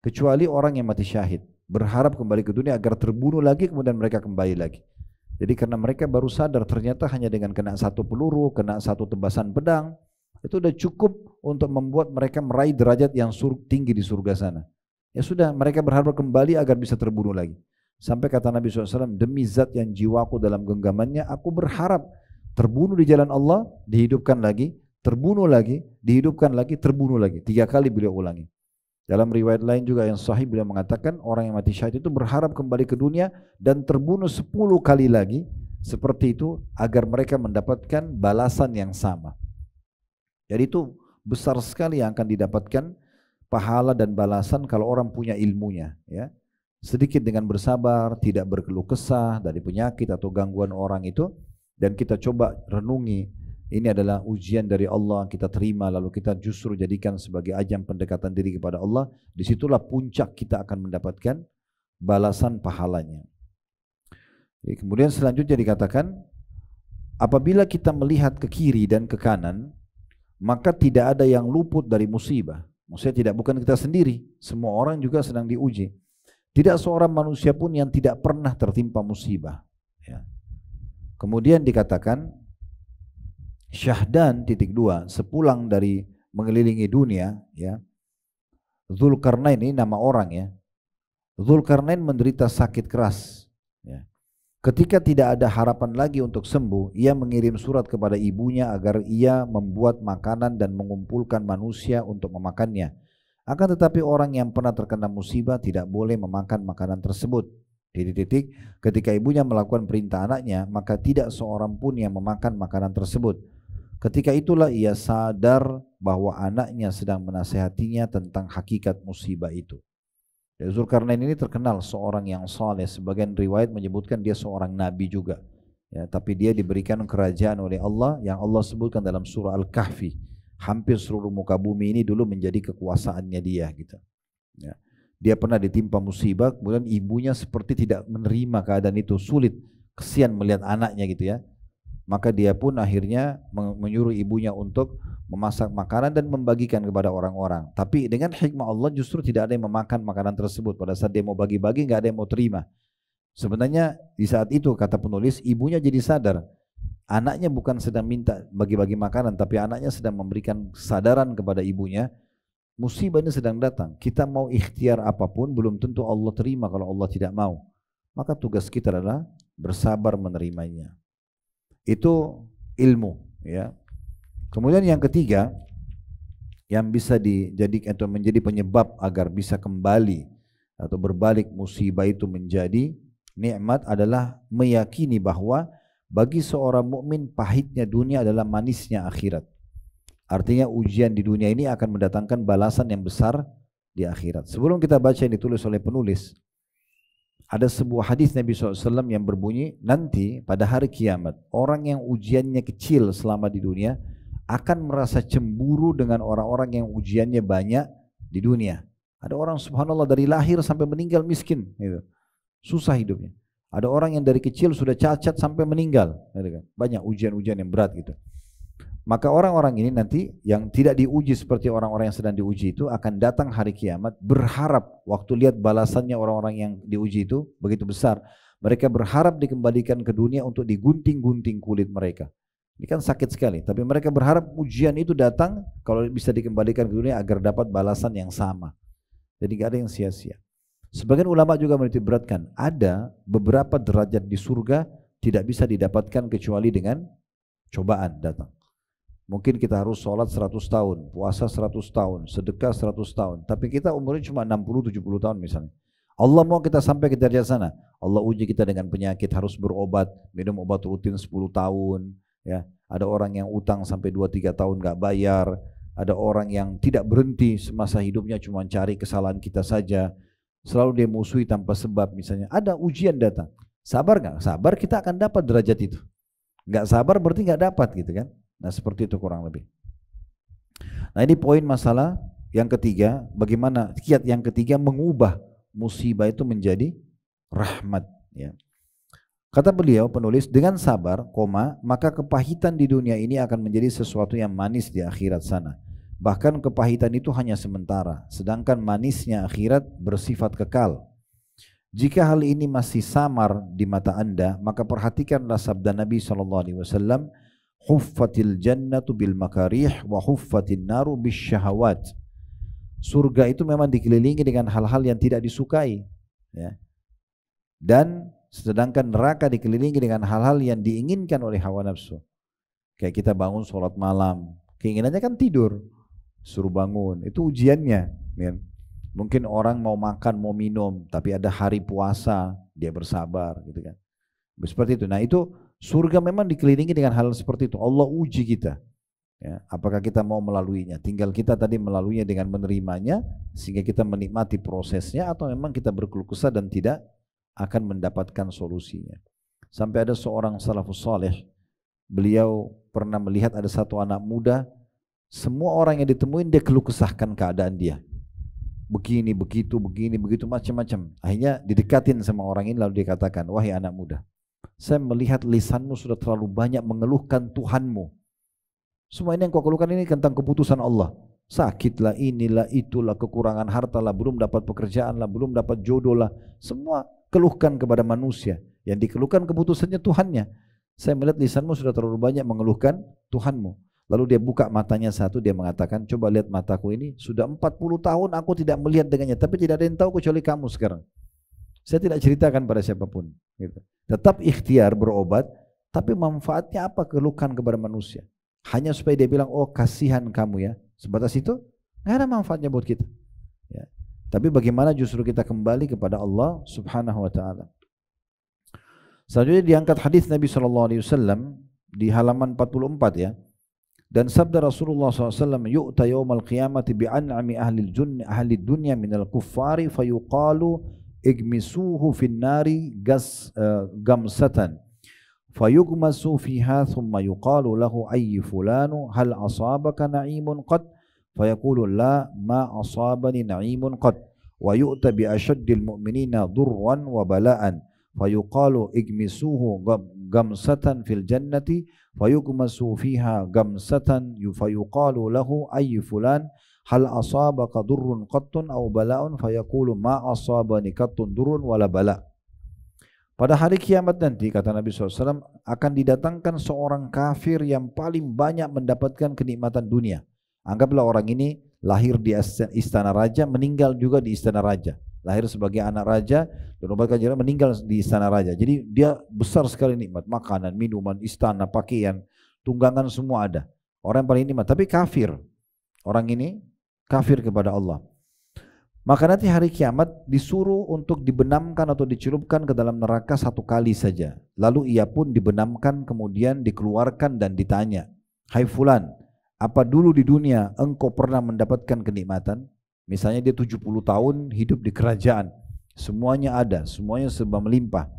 kecuali orang yang mati syahid. Berharap kembali ke dunia agar terbunuh lagi, kemudian mereka kembali lagi. Jadi karena mereka baru sadar ternyata hanya dengan kena satu peluru, kena satu tebasan pedang, itu sudah cukup untuk membuat mereka meraih derajat yang tinggi di surga sana. Ya sudah, mereka berharap kembali agar bisa terbunuh lagi. Sampai kata Nabi SAW, demi zat yang jiwaku dalam genggamannya, aku berharap terbunuh di jalan Allah, dihidupkan lagi, terbunuh lagi, dihidupkan lagi, terbunuh lagi. 3 kali beliau ulangi. Dalam riwayat lain juga yang sahih, beliau mengatakan orang yang mati syahid itu berharap kembali ke dunia dan terbunuh 10 kali lagi seperti itu agar mereka mendapatkan balasan yang sama. Jadi itu besar sekali yang akan didapatkan pahala dan balasan kalau orang punya ilmunya, ya. Sedikit dengan bersabar, tidak berkeluh kesah dari penyakit atau gangguan orang itu. Dan kita coba renungi, ini adalah ujian dari Allah, kita terima, lalu kita justru jadikan sebagai ajang pendekatan diri kepada Allah. Disitulah puncak kita akan mendapatkan balasan pahalanya. Jadi kemudian selanjutnya dikatakan, apabila kita melihat ke kiri dan ke kanan, maka tidak ada yang luput dari musibah. Maksudnya bukan kita sendiri, semua orang juga sedang diuji. Tidak seorang manusia pun yang tidak pernah tertimpa musibah, ya. Kemudian dikatakan Syahdan (2) sepulang dari mengelilingi dunia, ya. Dzulkarnain ini nama orang, ya. Dzulkarnain menderita sakit keras, ya. Ketika tidak ada harapan lagi untuk sembuh, ia mengirim surat kepada ibunya agar ia membuat makanan dan mengumpulkan manusia untuk memakannya. Akan tetapi orang yang pernah terkena musibah tidak boleh memakan makanan tersebut. Ketika ibunya melakukan perintah anaknya, maka tidak seorang pun yang memakan makanan tersebut. Ketika itulah ia sadar bahwa anaknya sedang menasihatinya tentang hakikat musibah itu. Zulkarnain ini terkenal seorang yang saleh. Sebagian riwayat menyebutkan dia seorang nabi juga. Ya, tapi dia diberikan kerajaan oleh Allah yang Allah sebutkan dalam surah Al-Kahfi. Hampir seluruh muka bumi ini dulu menjadi kekuasaannya dia. Gitu. Ya. Dia pernah ditimpa musibah, kemudian ibunya seperti tidak menerima keadaan itu, sulit, kesian melihat anaknya gitu ya. Maka dia pun akhirnya menyuruh ibunya untuk memasak makanan dan membagikan kepada orang-orang. Tapi dengan hikmah Allah justru tidak ada yang memakan makanan tersebut. Pada saat dia mau bagi-bagi nggak ada yang mau terima. Sebenarnya di saat itu kata penulis, ibunya jadi sadar. Anaknya bukan sedang minta bagi-bagi makanan, tapi anaknya sedang memberikan kesadaran kepada ibunya. Musibah ini sedang datang. Kita mau ikhtiar apapun belum tentu Allah terima kalau Allah tidak mau. Maka tugas kita adalah bersabar menerimanya. Itu ilmu ya. Kemudian yang ketiga yang bisa dijadikan atau menjadi penyebab agar bisa kembali atau berbalik musibah itu menjadi nikmat adalah meyakini bahwa bagi seorang mukmin pahitnya dunia adalah manisnya akhirat. Artinya ujian di dunia ini akan mendatangkan balasan yang besar di akhirat. Sebelum kita baca yang ditulis oleh penulis, ada sebuah hadis Nabi SAW yang berbunyi, nanti pada hari kiamat orang yang ujiannya kecil selama di dunia akan merasa cemburu dengan orang-orang yang ujiannya banyak di dunia. Ada orang subhanallah dari lahir sampai meninggal miskin, gitu. Susah hidupnya. Ada orang yang dari kecil sudah cacat sampai meninggal, gitu kan. Banyak ujian-ujian yang berat gitu. Maka orang-orang ini nanti yang tidak diuji seperti orang-orang yang sedang diuji itu akan datang hari kiamat berharap waktu lihat balasannya orang-orang yang diuji itu begitu besar. Mereka berharap dikembalikan ke dunia untuk digunting-gunting kulit mereka. Ini kan sakit sekali, tapi mereka berharap ujian itu datang kalau bisa dikembalikan ke dunia agar dapat balasan yang sama. Jadi gak ada yang sia-sia. Sebagian ulama juga menitik beratkan, ada beberapa derajat di surga tidak bisa didapatkan kecuali dengan cobaan datang. Mungkin kita harus sholat 100 tahun, puasa 100 tahun, sedekah 100 tahun, tapi kita umurnya cuma 60-70 tahun misalnya. Allah mau kita sampai ke derajat sana. Allah uji kita dengan penyakit, harus berobat, minum obat rutin 10 tahun. Ya, ada orang yang utang sampai 2-3 tahun nggak bayar, ada orang yang tidak berhenti semasa hidupnya cuma cari kesalahan kita saja, selalu dia musuhi tanpa sebab misalnya. Ada ujian datang, sabar nggak? Sabar kita akan dapat derajat itu. Nggak sabar berarti nggak dapat gitu kan? Nah seperti itu kurang lebih. Nah ini poin masalah yang ketiga, bagaimana kiat yang ketiga mengubah musibah itu menjadi rahmat. Ya. Kata beliau penulis, dengan sabar, maka kepahitan di dunia ini akan menjadi sesuatu yang manis di akhirat sana. Bahkan kepahitan itu hanya sementara, sedangkan manisnya akhirat bersifat kekal. Jika hal ini masih samar di mata Anda, maka perhatikanlah sabda Nabi SAW, huffatil jannatu bil makarih wa huffatin naru bis syahawat. Surga itu memang dikelilingi dengan hal-hal yang tidak disukai, ya. Dan sedangkan neraka dikelilingi dengan hal-hal yang diinginkan oleh hawa nafsu. Kayak kita bangun sholat malam, keinginannya kan tidur, suruh bangun, itu ujiannya. Ya. Mungkin orang mau makan, mau minum, tapi ada hari puasa, dia bersabar, gitu kan. Seperti itu. Nah itu surga memang dikelilingi dengan hal seperti itu. Allah uji kita. Ya, apakah kita mau melaluinya? Tinggal kita tadi melaluinya dengan menerimanya, sehingga kita menikmati prosesnya, atau memang kita berkeluh kesah dan tidak akan mendapatkan solusinya. Sampai ada seorang salafus saleh, beliau pernah melihat ada satu anak muda, semua orang yang ditemuin dia keluh kesahkan keadaan dia. Begini, begitu, macam-macam. Akhirnya didekatin sama orang ini lalu dia katakan, wahai anak muda, saya melihat lisanmu sudah terlalu banyak mengeluhkan Tuhanmu. Semua ini yang kau keluhkan ini tentang keputusan Allah. Sakitlah, inilah, itulah, kekurangan harta lah, belum dapat pekerjaan lah, belum dapat jodoh lah. Semua keluhkan kepada manusia. Yang dikeluhkan keputusannya Tuhannya. Saya melihat lisanmu sudah terlalu banyak mengeluhkan Tuhanmu. Lalu dia buka matanya satu, dia mengatakan, coba lihat mataku ini, sudah 40 tahun aku tidak melihat dengannya, tapi tidak ada yang tahu kecuali kamu sekarang. Saya tidak ceritakan pada siapapun. Gitu. Tetap ikhtiar berobat, tapi manfaatnya apa keluhkan kepada manusia? Hanya supaya dia bilang, oh kasihan kamu ya. Sebatas itu, nggak ada manfaatnya buat kita. Ya. Tapi bagaimana justru kita kembali kepada Allah Subhanahu Wa Taala. Selanjutnya diangkat hadis Nabi SAW di halaman 44 ya. Dan sabda Rasulullah SAW, yu'ta yawmal qiyamati bi'an'ami ahli dunya minal kuffari fayuqalu igmisuhu fin nari gamsatan fayugmasu fiha thumma yuqalu lahu ayyi fulanu hal asabaka na'imun qad fayaqulu la ma asabani na'imun qad wa yu'ta bi ashaddil mu'minina durran wa bala'an fayuqalu igmisuhu gamsatan fil jannati fayugmasu fiha gamsatan fayuqalu lahu ayyi fulan hal asabaka durrun qattun aw bala'un fayaqulu ma asabani qattun durrun wala bala'. Pada hari kiamat nanti kata Nabi SAW akan didatangkan seorang kafir yang paling banyak mendapatkan kenikmatan dunia. Anggaplah orang ini lahir di istana raja, meninggal juga di istana raja. Lahir sebagai anak raja, dinobatkan jadi meninggal di istana raja. Jadi dia besar sekali nikmat, makanan, minuman, istana, pakaian, tunggangan semua ada. Orang yang paling nikmat, tapi kafir. Orang ini kafir kepada Allah. Maka nanti hari kiamat disuruh untuk dibenamkan atau dicelupkan ke dalam neraka satu kali saja. Lalu ia pun dibenamkan kemudian dikeluarkan dan ditanya, hai fulan, apa dulu di dunia engkau pernah mendapatkan kenikmatan? Misalnya dia 70 tahun hidup di kerajaan, semuanya ada, semuanya serba melimpah.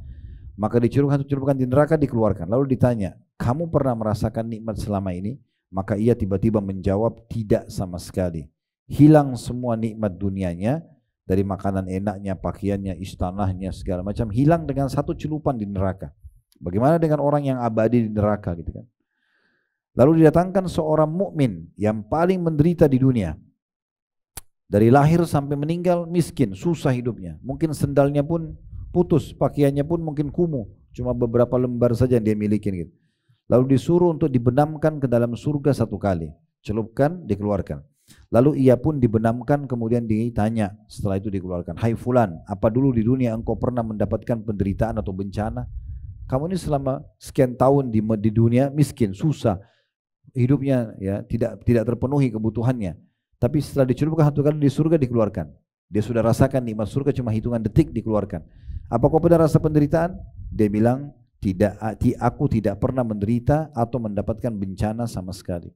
Maka dicelupkan di neraka, dikeluarkan. Lalu ditanya, kamu pernah merasakan nikmat selama ini? Maka ia tiba-tiba menjawab, tidak sama sekali. Hilang semua nikmat dunianya, dari makanan enaknya, pakaiannya, istanahnya, segala macam, hilang dengan satu celupan di neraka. Bagaimana dengan orang yang abadi di neraka gitu kan? Lalu didatangkan seorang mukmin yang paling menderita di dunia. Dari lahir sampai meninggal miskin, susah hidupnya. Mungkin sendalnya pun putus, pakaiannya pun mungkin kumuh, cuma beberapa lembar saja yang dia miliki gitu. Lalu disuruh untuk dibenamkan ke dalam surga satu kali, celupkan, dikeluarkan. Lalu ia pun dibenamkan, kemudian ditanya setelah itu dikeluarkan, hai fulan, apa dulu di dunia engkau pernah mendapatkan penderitaan atau bencana? Kamu ini selama sekian tahun di dunia miskin, susah, hidupnya ya tidak terpenuhi kebutuhannya. Tapi setelah dicelupkan satu kali di surga dikeluarkan. Dia sudah rasakan nikmat surga cuma hitungan detik dikeluarkan. Apa kau pernah rasa penderitaan? Dia bilang, tidak, aku tidak pernah menderita atau mendapatkan bencana sama sekali.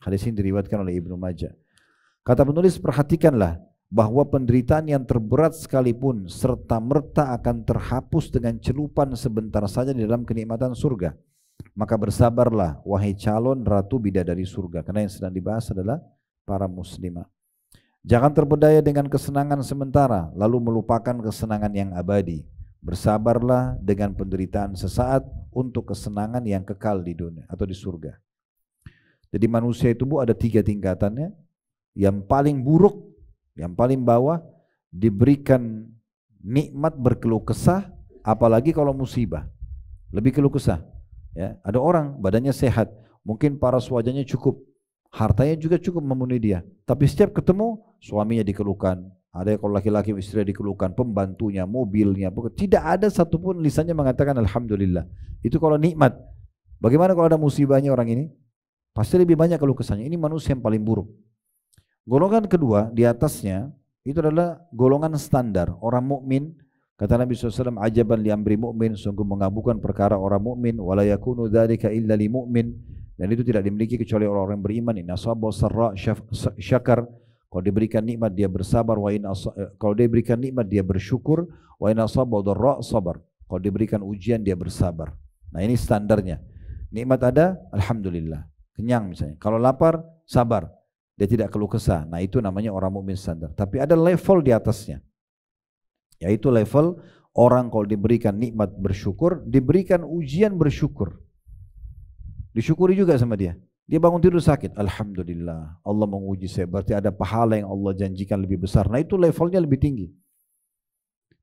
Hadis ini diriwayatkan oleh Ibnu Majah. Kata penulis, perhatikanlah bahwa penderitaan yang terberat sekalipun serta merta akan terhapus dengan celupan sebentar saja di dalam kenikmatan surga. Maka bersabarlah wahai calon ratu bidadari surga. Karena yang sedang dibahas adalah para muslimah. Jangan terpedaya dengan kesenangan sementara lalu melupakan kesenangan yang abadi. Bersabarlah dengan penderitaan sesaat untuk kesenangan yang kekal di dunia atau di surga. Jadi manusia itu Bu ada 3 tingkatannya. Yang paling buruk, yang paling bawah diberikan nikmat berkeluh kesah, apalagi kalau musibah. Lebih keluh kesah. Ya, ada orang badannya sehat, mungkin paras wajahnya cukup, hartanya juga cukup memenuhi dia. Tapi setiap ketemu suaminya dikeluhkan. Ada yang kalau laki-laki istrinya dikeluhkan, pembantunya, mobilnya. Tidak ada satupun lisannya mengatakan Alhamdulillah. Itu kalau nikmat. Bagaimana kalau ada musibahnya orang ini? Pasti lebih banyak keluh kesahnya. Ini manusia yang paling buruk. Golongan kedua di atasnya itu adalah golongan standar. Orang mukmin, kata Nabi SAW, ajaban li amri mu'min, sungguh mengabulkan perkara orang mukmin, wala yakunu dzalika illa li mu'min. Dan itu tidak dimiliki kecuali orang-orang beriman. In asaba sarra syakar, kalau diberikan nikmat dia bersabar, kalau diberikan nikmat dia bersyukur, wa in asaba dharra sabar, kalau diberikan ujian dia bersabar. Nah ini standarnya. Nikmat ada, alhamdulillah, kenyang misalnya. Kalau lapar, sabar, dia tidak keluh kesah. Nah itu namanya orang mukmin standar. Tapi ada level di atasnya, yaitu level orang kalau diberikan nikmat bersyukur, diberikan ujian bersyukur. Disyukuri juga sama dia. Dia bangun tidur sakit, alhamdulillah, Allah menguji saya, berarti ada pahala yang Allah janjikan lebih besar. Nah itu levelnya lebih tinggi.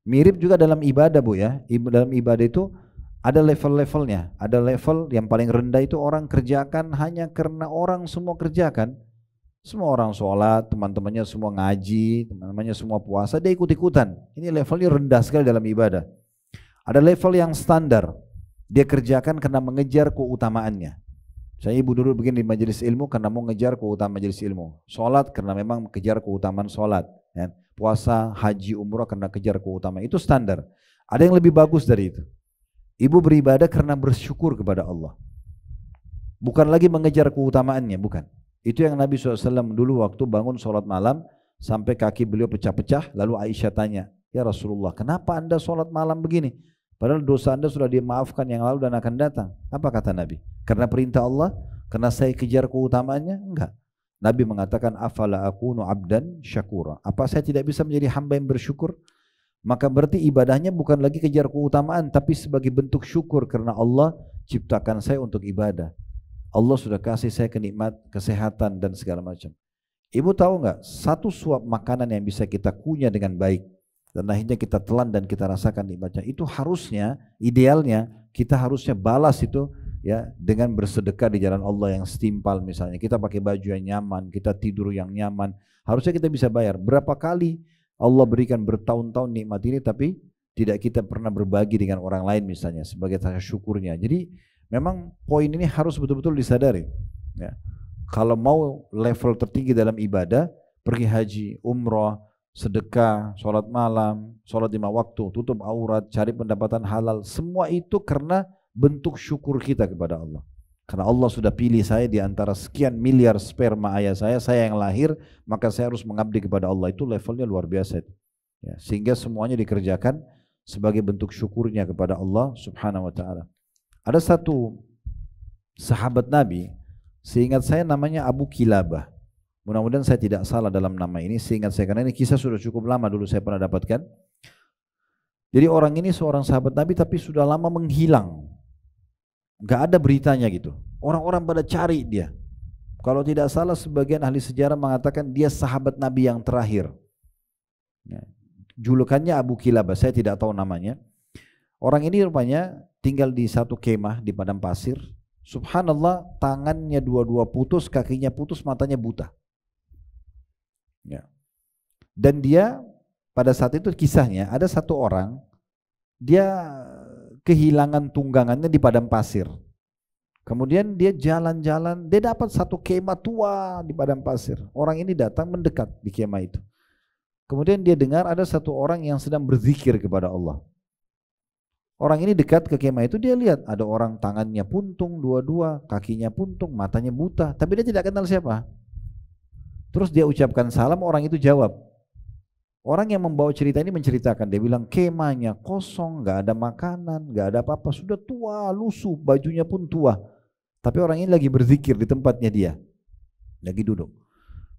Mirip juga dalam ibadah Bu ya. Dalam ibadah itu ada level-levelnya. Ada level yang paling rendah itu orang kerjakan hanya karena orang semua kerjakan. Semua orang sholat, teman-temannya semua ngaji, teman-temannya semua puasa, dia ikut-ikutan. Ini levelnya rendah sekali dalam ibadah. Ada level yang standar, dia kerjakan karena mengejar keutamaannya. Saya ibu dulu begini di majelis ilmu karena mau ngejar keutamaan majelis ilmu. Sholat karena memang kejar keutamaan sholat. Ya. Puasa, haji, umrah karena kejar keutamaan. Itu standar. Ada yang lebih bagus dari itu. Ibu beribadah karena bersyukur kepada Allah. Bukan lagi mengejar keutamaannya, bukan. Itu yang Nabi SAW dulu waktu bangun sholat malam, sampai kaki beliau pecah-pecah, lalu Aisyah tanya, ya Rasulullah, kenapa anda sholat malam begini? Padahal dosa anda sudah dimaafkan yang lalu dan akan datang. Apa kata Nabi? Karena perintah Allah? Karena saya kejar keutamaannya? Enggak. Nabi mengatakan, afala akunu abdan syakura. Apa saya tidak bisa menjadi hamba yang bersyukur? Maka berarti ibadahnya bukan lagi kejar keutamaan, tapi sebagai bentuk syukur karena Allah ciptakan saya untuk ibadah. Allah sudah kasih saya kenikmat, kesehatan dan segala macam. Ibu tahu nggak, satu suap makanan yang bisa kita kunyah dengan baik dan akhirnya kita telan dan kita rasakan nikmatnya, itu harusnya, idealnya kita harusnya balas itu ya dengan bersedekah di jalan Allah yang setimpal. Misalnya kita pakai baju yang nyaman, kita tidur yang nyaman, harusnya kita bisa bayar. Berapa kali Allah berikan bertahun-tahun nikmat ini tapi tidak kita pernah berbagi dengan orang lain misalnya sebagai tanda syukurnya. Jadi memang poin ini harus betul-betul disadari ya. Kalau mau level tertinggi dalam ibadah, pergi haji, umrah, sedekah, sholat malam, sholat 5 waktu, tutup aurat, cari pendapatan halal, semua itu karena bentuk syukur kita kepada Allah. Karena Allah sudah pilih saya di antara sekian miliar sperma ayah saya yang lahir, maka saya harus mengabdi kepada Allah. Itu levelnya luar biasa. Ya, sehingga semuanya dikerjakan sebagai bentuk syukurnya kepada Allah Subhanahu wa ta'ala. Ada satu sahabat Nabi, seingat saya namanya Abu Kilabah. Mudah-mudahan saya tidak salah dalam nama ini, seingat saya, karena ini kisah sudah cukup lama dulu saya pernah dapatkan. Jadi orang ini seorang sahabat Nabi tapi sudah lama menghilang. Gak ada beritanya gitu. Orang-orang pada cari dia. Kalau tidak salah sebagian ahli sejarah mengatakan dia sahabat Nabi yang terakhir. Ya. Julukannya Abu Kilabah, saya tidak tahu namanya. Orang ini rupanya tinggal di satu kemah di padang pasir. Subhanallah, tangannya dua-dua putus, kakinya putus, matanya buta. Ya. Dan dia pada saat itu kisahnya ada satu orang, dia kehilangan tunggangannya di padang pasir. Kemudian dia jalan-jalan, dia dapat satu kemah tua di padang pasir. Orang ini datang mendekat di kemah itu. Kemudian dia dengar ada satu orang yang sedang berzikir kepada Allah. Orang ini dekat ke kemah itu, dia lihat ada orang tangannya puntung dua-dua, kakinya puntung, matanya buta, tapi dia tidak kenal siapa. Terus dia ucapkan salam, orang itu jawab. Orang yang membawa cerita ini menceritakan, dia bilang kemahnya kosong, gak ada makanan, gak ada apa-apa, sudah tua, lusuh, bajunya pun tua. Tapi orang ini lagi berzikir di tempatnya dia, lagi duduk.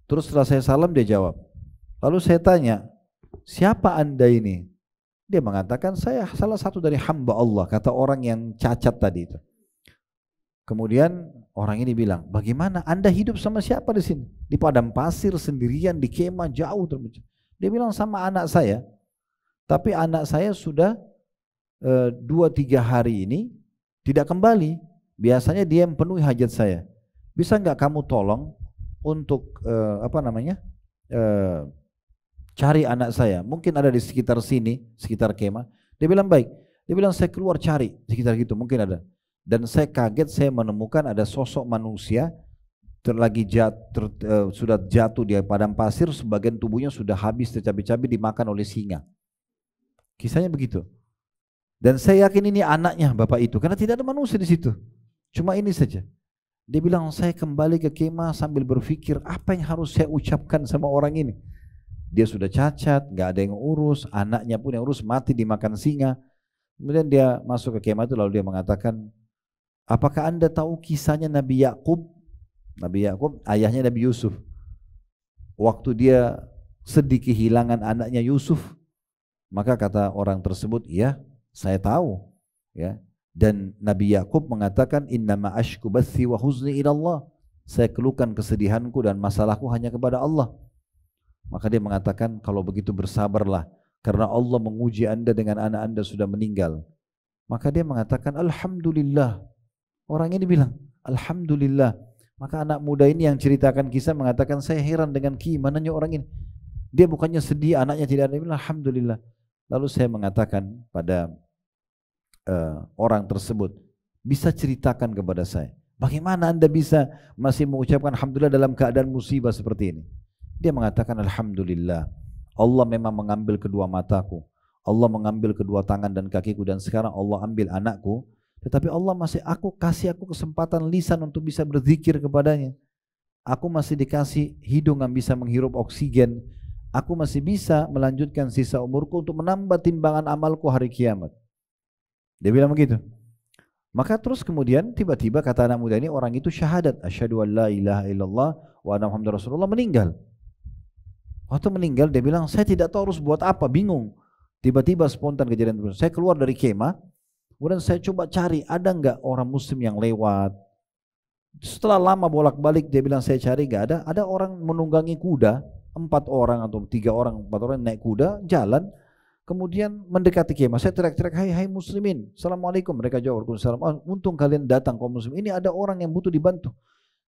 Terus setelah saya salam dia jawab. Lalu saya tanya, siapa anda ini? Dia mengatakan, saya salah satu dari hamba Allah, kata orang yang cacat tadi itu. Kemudian orang ini bilang, bagaimana anda hidup sama siapa di sini? Di padang pasir sendirian, di kemah jauh terpencil. Dia bilang sama anak saya, tapi anak saya sudah 2-3 hari ini tidak kembali. Biasanya dia yang penuhi hajat saya. Bisa nggak kamu tolong untuk cari anak saya, mungkin ada di sekitar sini, sekitar kemah. Dia bilang baik. Dia bilang saya keluar cari sekitar gitu, mungkin ada. Dan saya kaget, saya menemukan ada sosok manusia sudah jatuh di padang pasir, sebagian tubuhnya sudah habis tercabik-cabik dimakan oleh singa. Kisahnya begitu. Dan saya yakin ini anaknya bapak itu, karena tidak ada manusia di situ. Cuma ini saja. Dia bilang saya kembali ke kemah sambil berpikir apa yang harus saya ucapkan sama orang ini. Dia sudah cacat, nggak ada yang urus, anaknya pun yang urus mati dimakan singa. Kemudian dia masuk ke kemah itu, lalu dia mengatakan, apakah anda tahu kisahnya Nabi Yakub? Nabi Yakub ayahnya Nabi Yusuf. Waktu dia sedih kehilangan anaknya Yusuf, maka kata orang tersebut, ya saya tahu. Ya. Dan Nabi Yakub mengatakan, innama ashku bathi wa huzni ila Allah. Saya keluhkan kesedihanku dan masalahku hanya kepada Allah. Maka dia mengatakan, kalau begitu bersabarlah, karena Allah menguji anda dengan anak anda sudah meninggal. Maka dia mengatakan, alhamdulillah. Orang ini bilang, alhamdulillah. Maka anak muda ini yang ceritakan kisah mengatakan, saya heran dengan keimanannya orang ini. Dia bukannya sedih anaknya tidak ada, dia bilang alhamdulillah. Lalu saya mengatakan pada orang tersebut, bisa ceritakan kepada saya, bagaimana Anda bisa masih mengucapkan Alhamdulillah dalam keadaan musibah seperti ini? Dia mengatakan, Alhamdulillah, Allah memang mengambil kedua mataku, Allah mengambil kedua tangan dan kakiku, dan sekarang Allah ambil anakku, tetapi Allah masih kasih aku kesempatan lisan untuk bisa berzikir kepadanya. Aku masih dikasih hidung yang bisa menghirup oksigen. Aku masih bisa melanjutkan sisa umurku untuk menambah timbangan amalku hari kiamat. Dia bilang begitu. Maka terus kemudian tiba-tiba kata anak muda ini, orang itu syahadat, asyhadu an la ilaha illallah wa anna muhammadar rasulullah, meninggal. Waktu meninggal dia bilang, saya tidak tahu harus buat apa, bingung. Tiba-tiba spontan kejadian itu. Saya keluar dari kemah, kemudian saya coba cari ada enggak orang muslim yang lewat. Setelah lama bolak-balik dia bilang saya cari enggak ada. Ada orang menunggangi kuda, 4 orang atau 3 orang, 4 orang naik kuda, jalan. Kemudian mendekati kemah, saya teriak-teriak, hai muslimin, assalamualaikum. Mereka jawab, waalaikumsalam. Oh, untung kalian datang kaum muslim. Ini ada orang yang butuh dibantu.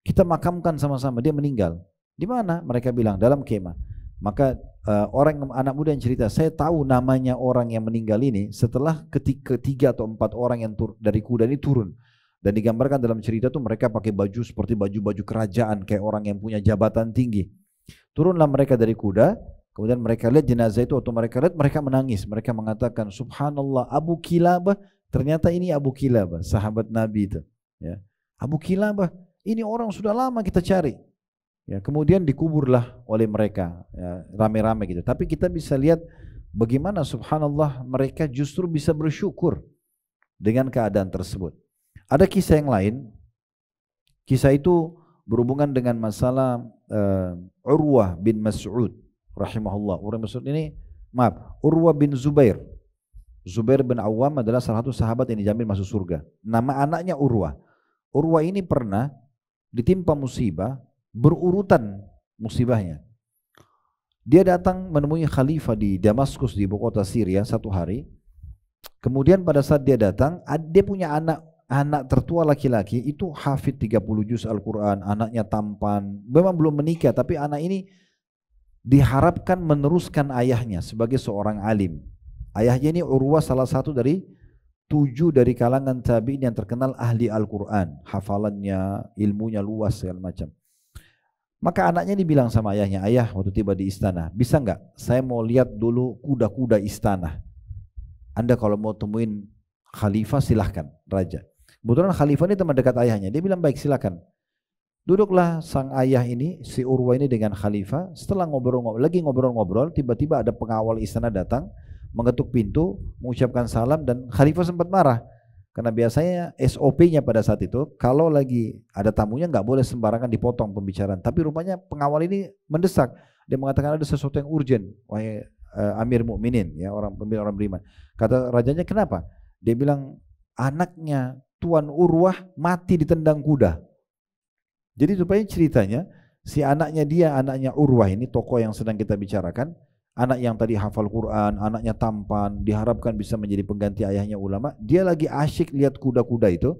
Kita makamkan sama-sama. Dia meninggal. Di mana? Mereka bilang dalam kemah. Maka anak muda yang cerita, saya tahu namanya orang yang meninggal ini setelah ketiga atau 4 orang yang dari kuda ini turun. Dan digambarkan dalam cerita itu mereka pakai baju seperti baju-baju kerajaan, kayak orang yang punya jabatan tinggi. Turunlah mereka dari kuda. Kemudian mereka lihat jenazah itu, atau mereka lihat, mereka menangis. Mereka mengatakan, subhanallah, Abu Kilabah. Ternyata ini Abu Kilabah, sahabat Nabi itu. Ya. Abu Kilabah, ini orang sudah lama kita cari. Ya, kemudian dikuburlah oleh mereka, ya, rame-rame gitu. Tapi kita bisa lihat bagaimana subhanallah mereka justru bisa bersyukur dengan keadaan tersebut. Ada kisah yang lain. Kisah itu berhubungan dengan masalah Urwah bin Mas'ud rahimahullah. Urwah bin Zubair. Zubair bin Awam adalah salah satu sahabat yang dijamin masuk surga. Nama anaknya Urwah. Urwah ini pernah ditimpa musibah, berurutan musibahnya. Dia datang menemui khalifah di Damaskus, di ibu kota Syria, satu hari. Kemudian pada saat dia datang, dia punya anak tertua laki-laki, itu hafid 30 juz Al-Quran, anaknya tampan, memang belum menikah, tapi anak ini diharapkan meneruskan ayahnya sebagai seorang alim. Ayahnya ini Urwah salah satu dari 7 dari kalangan tabi'in yang terkenal ahli Al-Quran, hafalannya, ilmunya luas segala macam. Maka anaknya dibilang sama ayahnya, ayah waktu tiba di istana, bisa enggak saya mau lihat dulu kuda-kuda istana. Anda kalau mau temuin khalifah silahkan, raja. Kebetulan khalifah ini teman dekat ayahnya, dia bilang baik silakan. Duduklah sang ayah ini, si Urwah ini dengan khalifah. Setelah ngobrol-ngobrol, tiba-tiba ada pengawal istana datang, mengetuk pintu, mengucapkan salam, dan khalifah sempat marah. Karena biasanya SOP-nya pada saat itu, kalau lagi ada tamunya nggak boleh sembarangan dipotong pembicaraan. Tapi rupanya pengawal ini mendesak. Dia mengatakan ada sesuatu yang urgent, wahai Amir Mukminin, ya, orang pemimpin orang beriman. Kata rajanya, kenapa? Dia bilang anaknya Tuan Urwah mati ditendang kuda. Jadi supaya ceritanya, si anaknya Urwah ini, tokoh yang sedang kita bicarakan, anak yang tadi hafal Quran, anaknya tampan, diharapkan bisa menjadi pengganti ayahnya ulama, dia lagi asyik lihat kuda-kuda itu.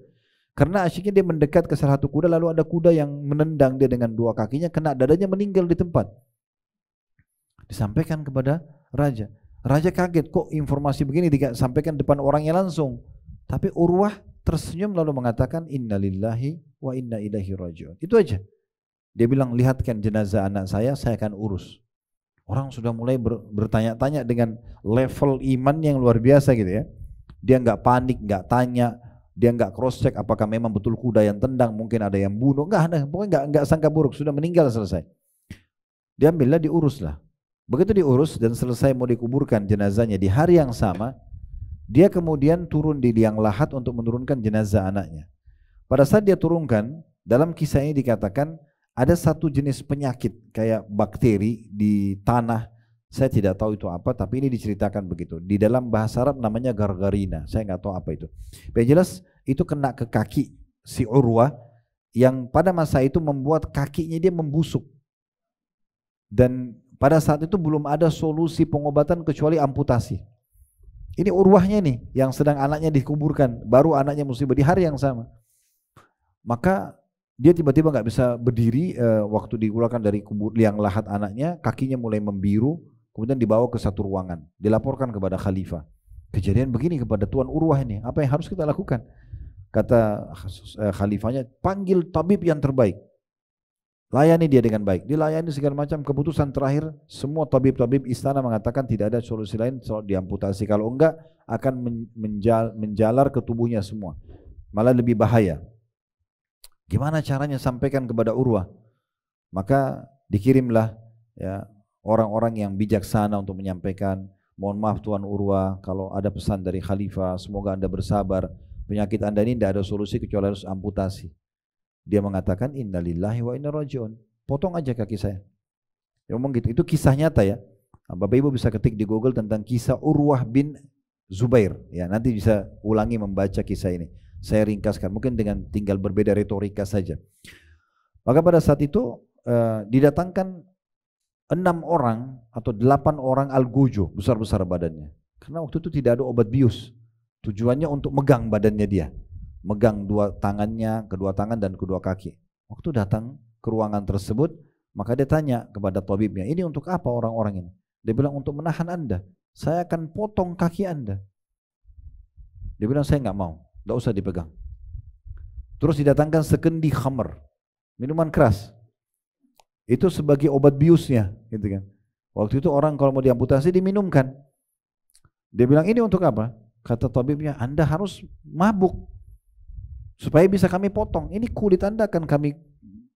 Karena asyiknya dia mendekat ke salah satu kuda, lalu ada kuda yang menendang dia dengan 2 kakinya, kena dadanya, meninggal di tempat. Disampaikan kepada raja. Raja kaget, kok informasi begini disampaikan depan orangnya langsung. Tapi Urwah tersenyum lalu mengatakan, innalillahi wa inna ilaihi raji'un. Itu aja. Dia bilang, lihatkan jenazah anak saya akan urus. Orang sudah mulai bertanya-tanya dengan level iman yang luar biasa gitu ya. Dia nggak panik, nggak tanya, dia nggak cross check apakah memang betul kuda yang tendang, mungkin ada yang bunuh, nggak ada, pokoknya nggak sangka buruk, sudah meninggal selesai. Diambillah, diuruslah. Begitu diurus dan selesai mau dikuburkan jenazahnya di hari yang sama, dia kemudian turun di liang lahat untuk menurunkan jenazah anaknya. Pada saat dia turunkan, dalam kisah ini dikatakan ada satu jenis penyakit kayak bakteri di tanah. Saya tidak tahu itu apa, tapi ini diceritakan begitu. Di dalam bahasa Arab namanya gargarina. Saya nggak tahu apa itu. Yang jelas itu kena ke kaki si Urwah, yang pada masa itu membuat kakinya dia membusuk. Dan pada saat itu belum ada solusi pengobatan kecuali amputasi. Ini Urwahnya nih yang sedang anaknya dikuburkan, baru anaknya musibah di hari yang sama. Maka dia tiba-tiba nggak bisa berdiri waktu dikeluarkan dari liang lahat anaknya, kakinya mulai membiru, kemudian dibawa ke satu ruangan, dilaporkan kepada khalifah. kejadian begini kepada Tuan Urwah ini, apa yang harus kita lakukan? Kata khalifahnya, panggil tabib yang terbaik, layani dia dengan baik. Dilayani segala macam. Keputusan terakhir, semua tabib-tabib istana mengatakan tidak ada solusi lain soal diamputasi. Kalau enggak akan menjalar ke tubuhnya semua, malah lebih bahaya. Gimana caranya sampaikan kepada Urwah? Maka dikirimlah ya orang-orang yang bijaksana untuk menyampaikan, mohon maaf Tuan Urwah, kalau ada pesan dari khalifah, semoga Anda bersabar. Penyakit Anda ini tidak ada solusi kecuali harus amputasi. Dia mengatakan innalillahi wa inna rajiun. Potong aja kaki saya. Dia ngomong gitu. Itu kisah nyata ya. Bapak Ibu bisa ketik di Google tentang kisah Urwah bin Zubair. Ya, nanti bisa ulangi membaca kisah ini. Saya ringkaskan, mungkin dengan tinggal berbeda retorika saja. Maka pada saat itu didatangkan 6 orang atau 8 orang algojo, besar-besar badannya. Karena waktu itu tidak ada obat bius. Tujuannya untuk megang badannya dia. Megang kedua tangan dan kedua kaki. Waktu datang ke ruangan tersebut, maka dia tanya kepada tabibnya, ini untuk apa orang-orang ini? Dia bilang untuk menahan Anda. Saya akan potong kaki Anda. Dia bilang saya nggak mau, nggak usah dipegang. Terus didatangkan sekendi khamr, minuman keras. Itu sebagai obat biusnya, gitu kan. Waktu itu orang kalau mau diamputasi diminumkan. Dia bilang ini untuk apa? Kata tabibnya, Anda harus mabuk supaya bisa kami potong. Ini kulit Anda akan kami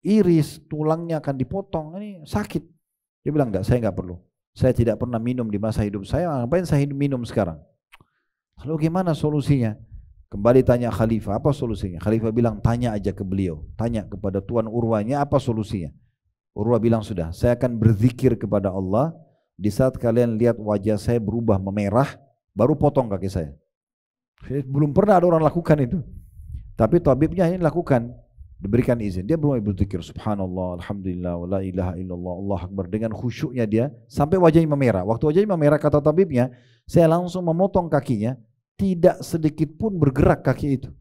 iris, tulangnya akan dipotong. Ini sakit. Dia bilang enggak, saya enggak perlu. Saya tidak pernah minum di masa hidup saya. Ngapain saya minum sekarang? Lalu gimana solusinya? Kembali tanya khalifah, apa solusinya? Khalifah bilang, tanya aja ke beliau. Tanya kepada Tuan Urwahnya, apa solusinya? Urwah bilang, sudah, saya akan berzikir kepada Allah. Di saat kalian lihat wajah saya berubah memerah, baru potong kaki saya. Belum pernah ada orang lakukan itu. Tapi tabibnya ini lakukan, diberikan izin. Dia mulai berzikir, subhanallah, alhamdulillah, wa la ilaha illallah, Allah akbar. Dengan khusyuknya dia, sampai wajahnya memerah. Waktu wajahnya memerah, kata tabibnya, saya langsung memotong kakinya, tidak sedikit pun bergerak kaki itu.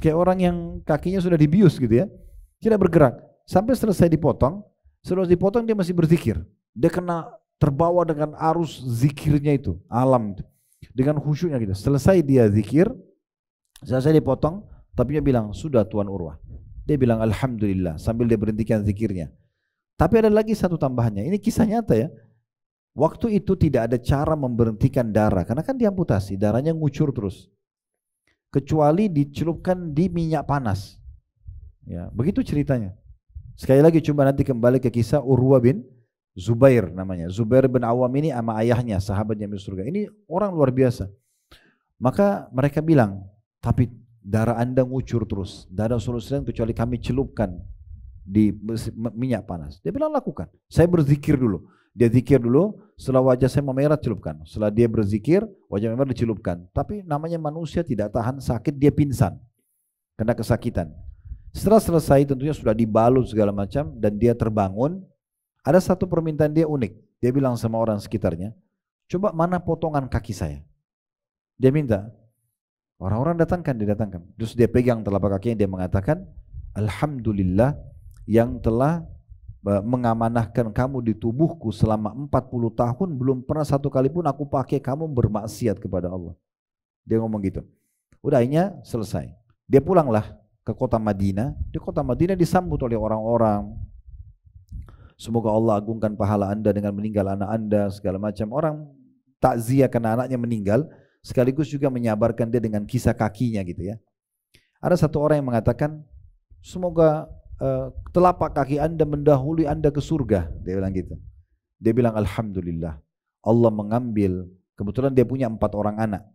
Kayak orang yang kakinya sudah dibius gitu ya, tidak bergerak. Sampai selesai dipotong, dia masih berzikir. Dia kena terbawa dengan arus zikirnya itu, alam itu. Dengan khusyuknya gitu. Selesai dia zikir, selesai dipotong, tapi dia bilang, sudah Tuan Urwah. Dia bilang alhamdulillah sambil dia berhentikan zikirnya. Tapi ada lagi satu tambahannya. Ini kisah nyata ya. Waktu itu tidak ada cara memberhentikan darah karena kan diamputasi, darahnya ngucur terus. Kecuali dicelupkan di minyak panas. Ya, begitu ceritanya. Sekali lagi coba nanti kembali ke kisah Urwah bin Zubair namanya. Zubair bin Awam ini sama ayahnya, sahabatnya di surga. Ini orang luar biasa. Maka mereka bilang, tapi darah Anda ngucur terus. Tidak ada solusi lain kecuali kami celupkan di minyak panas. Dia bilang lakukan. Saya berzikir dulu. Dia zikir dulu, setelah wajah saya memerah celupkan. Setelah dia berzikir, wajah memerah dicelupkan. Tapi namanya manusia tidak tahan sakit, dia pingsan. Kena kesakitan. Setelah selesai tentunya sudah dibalut segala macam dan dia terbangun. Ada satu permintaan dia unik. Dia bilang sama orang sekitarnya, coba mana potongan kaki saya? Dia minta. Orang-orang didatangkan. Terus dia pegang telapak kakinya, dia mengatakan, alhamdulillah yang telah mengamanahkan kamu di tubuhku selama 40 tahun, belum pernah satu kali pun aku pakai kamu bermaksiat kepada Allah. Dia ngomong gitu. Udah akhirnya selesai. Dia pulanglah ke kota Madinah. Di kota Madinah disambut oleh orang-orang. Semoga Allah agungkan pahala Anda dengan meninggal anak Anda, segala macam. Orang takziah karena anaknya meninggal, sekaligus juga menyabarkan dia dengan kisah kakinya gitu ya. Ada satu orang yang mengatakan, semoga telapak kaki Anda mendahului Anda ke surga. Dia bilang gitu. Dia bilang alhamdulillah, Allah mengambil, kebetulan dia punya 4 orang anak.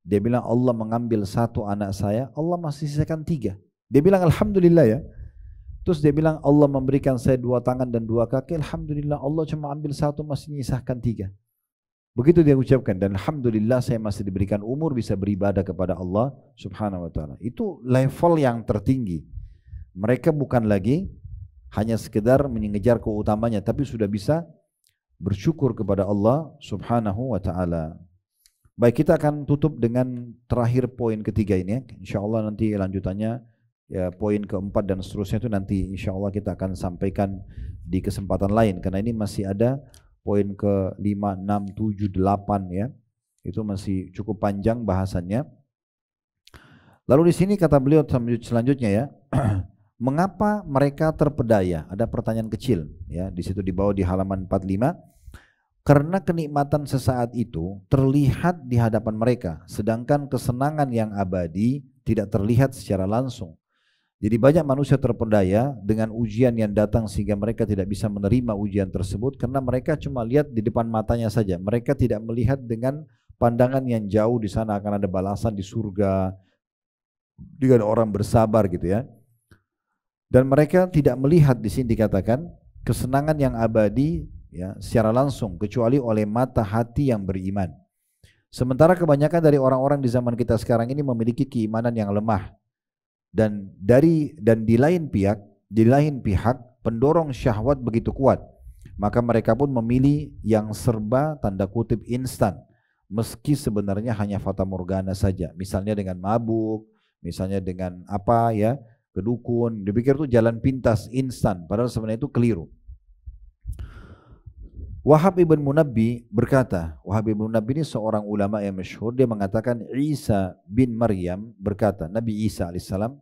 Dia bilang Allah mengambil 1 anak saya, Allah masih sisakan 3. Dia bilang alhamdulillah ya. Terus dia bilang Allah memberikan saya 2 tangan dan 2 kaki, alhamdulillah Allah cuma ambil 1 masih nyisahkan 3. Begitu dia ucapkan, dan alhamdulillah saya masih diberikan umur bisa beribadah kepada Allah subhanahu wa ta'ala. Itu level yang tertinggi. Mereka bukan lagi hanya sekedar mengejar keutamanya, tapi sudah bisa bersyukur kepada Allah subhanahu wa ta'ala. Baik, kita akan tutup dengan terakhir poin ketiga ini. InsyaAllah nanti lanjutannya ya, poin keempat dan seterusnya itu nanti insya Allah kita akan sampaikan di kesempatan lain, karena ini masih ada poin ke 5, 6, 7, 8 ya. Itu masih cukup panjang bahasannya. Lalu di sini kata beliau selanjutnya ya, mengapa mereka terpedaya? Ada pertanyaan kecil ya, di situ di bawah di halaman 45. Karena kenikmatan sesaat itu terlihat di hadapan mereka, sedangkan kesenangan yang abadi tidak terlihat secara langsung. Jadi banyak manusia terpedaya dengan ujian yang datang sehingga mereka tidak bisa menerima ujian tersebut karena mereka cuma lihat di depan matanya saja. Mereka tidak melihat dengan pandangan yang jauh, di sana akan ada balasan di surga dengan orang bersabar gitu ya. Dan mereka tidak melihat, di sini dikatakan kesenangan yang abadi ya secara langsung kecuali oleh mata hati yang beriman. Sementara kebanyakan dari orang-orang di zaman kita sekarang ini memiliki keimanan yang lemah. Dan di lain pihak pendorong syahwat begitu kuat, maka mereka pun memilih yang serba tanda kutip instan, meski sebenarnya hanya fata morgana saja. Misalnya dengan mabuk, misalnya dengan apa ya, kedukun, dipikir itu jalan pintas instan, padahal sebenarnya itu keliru. Wahab ibn Munabbi berkata, Wahab ibn Munabbi ini seorang ulama yang masyhur, dia mengatakan Isa bin Maryam berkata, Nabi Isa alaihissalam,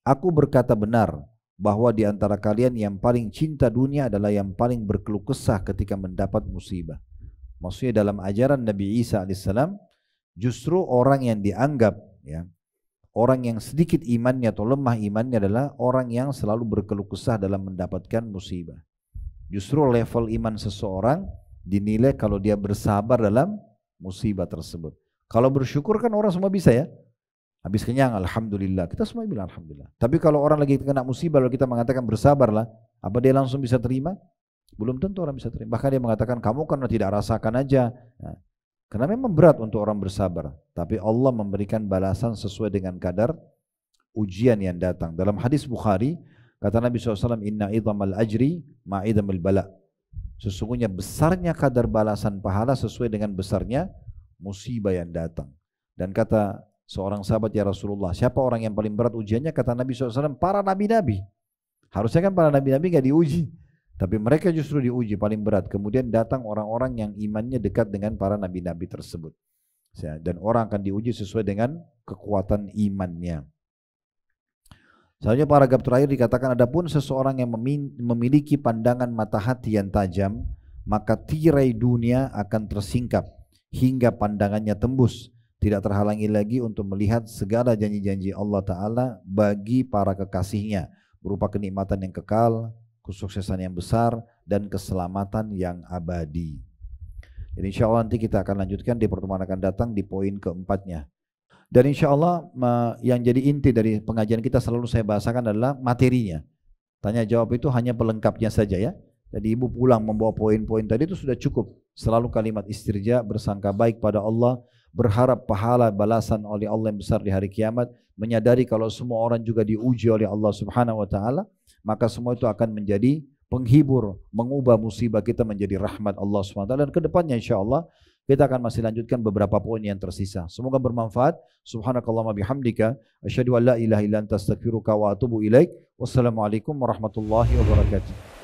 aku berkata benar bahwa di antara kalian yang paling cinta dunia adalah yang paling berkeluh kesah ketika mendapat musibah. Maksudnya dalam ajaran Nabi Isa alaihissalam, justru orang yang dianggap ya, orang yang sedikit imannya atau lemah imannya adalah orang yang selalu berkeluh kesah dalam mendapatkan musibah. Justru level iman seseorang dinilai kalau dia bersabar dalam musibah tersebut. Kalau bersyukur kan orang semua bisa ya. Habis kenyang, alhamdulillah. Kita semua bilang alhamdulillah. Tapi kalau orang lagi kena musibah, lalu kita mengatakan bersabarlah, apa dia langsung bisa terima? Belum tentu orang bisa terima. Bahkan dia mengatakan kamu karena tidak rasakan aja. Nah, karena memang berat untuk orang bersabar. Tapi Allah memberikan balasan sesuai dengan kadar ujian yang datang. Dalam hadis Bukhari, kata Nabi SAW, inna idhamal ajri ma'idhamil bala. Sesungguhnya besarnya kadar balasan pahala sesuai dengan besarnya musibah yang datang. Dan kata seorang sahabat, ya Rasulullah, siapa orang yang paling berat ujiannya? Kata Nabi SAW, para nabi-nabi. Harusnya kan para nabi-nabi gak diuji, tapi mereka justru diuji paling berat. Kemudian datang orang-orang yang imannya dekat dengan para nabi-nabi tersebut. Dan orang akan diuji sesuai dengan kekuatan imannya. Selanjutnya paragraf terakhir dikatakan, adapun seseorang yang memiliki pandangan mata hati yang tajam, maka tirai dunia akan tersingkap hingga pandangannya tembus, tidak terhalangi lagi untuk melihat segala janji-janji Allah Ta'ala bagi para kekasihnya, berupa kenikmatan yang kekal, kesuksesan yang besar, dan keselamatan yang abadi. Jadi insya Allah nanti kita akan lanjutkan di pertemuan akan datang di poin keempatnya. Dan insya Allah yang jadi inti dari pengajian kita selalu saya bahasakan adalah materinya. Tanya jawab itu hanya pelengkapnya saja ya. Jadi ibu pulang membawa poin-poin tadi itu sudah cukup. Selalu kalimat istirja, bersangka baik pada Allah, berharap pahala balasan oleh Allah yang besar di hari kiamat, menyadari kalau semua orang juga diuji oleh Allah Subhanahu wa Ta'ala, maka semua itu akan menjadi penghibur, mengubah musibah kita menjadi rahmat Allah Subhanahu wa Ta'ala. Dan kedepannya insya Allah kita akan masih lanjutkan beberapa poin yang tersisa. Semoga bermanfaat. Subhanakallahumma bihamdika asyhadu an la ilaha illa anta astaghfiruka wa atubu ilaik. Wassalamualaikum warahmatullahi wabarakatuh.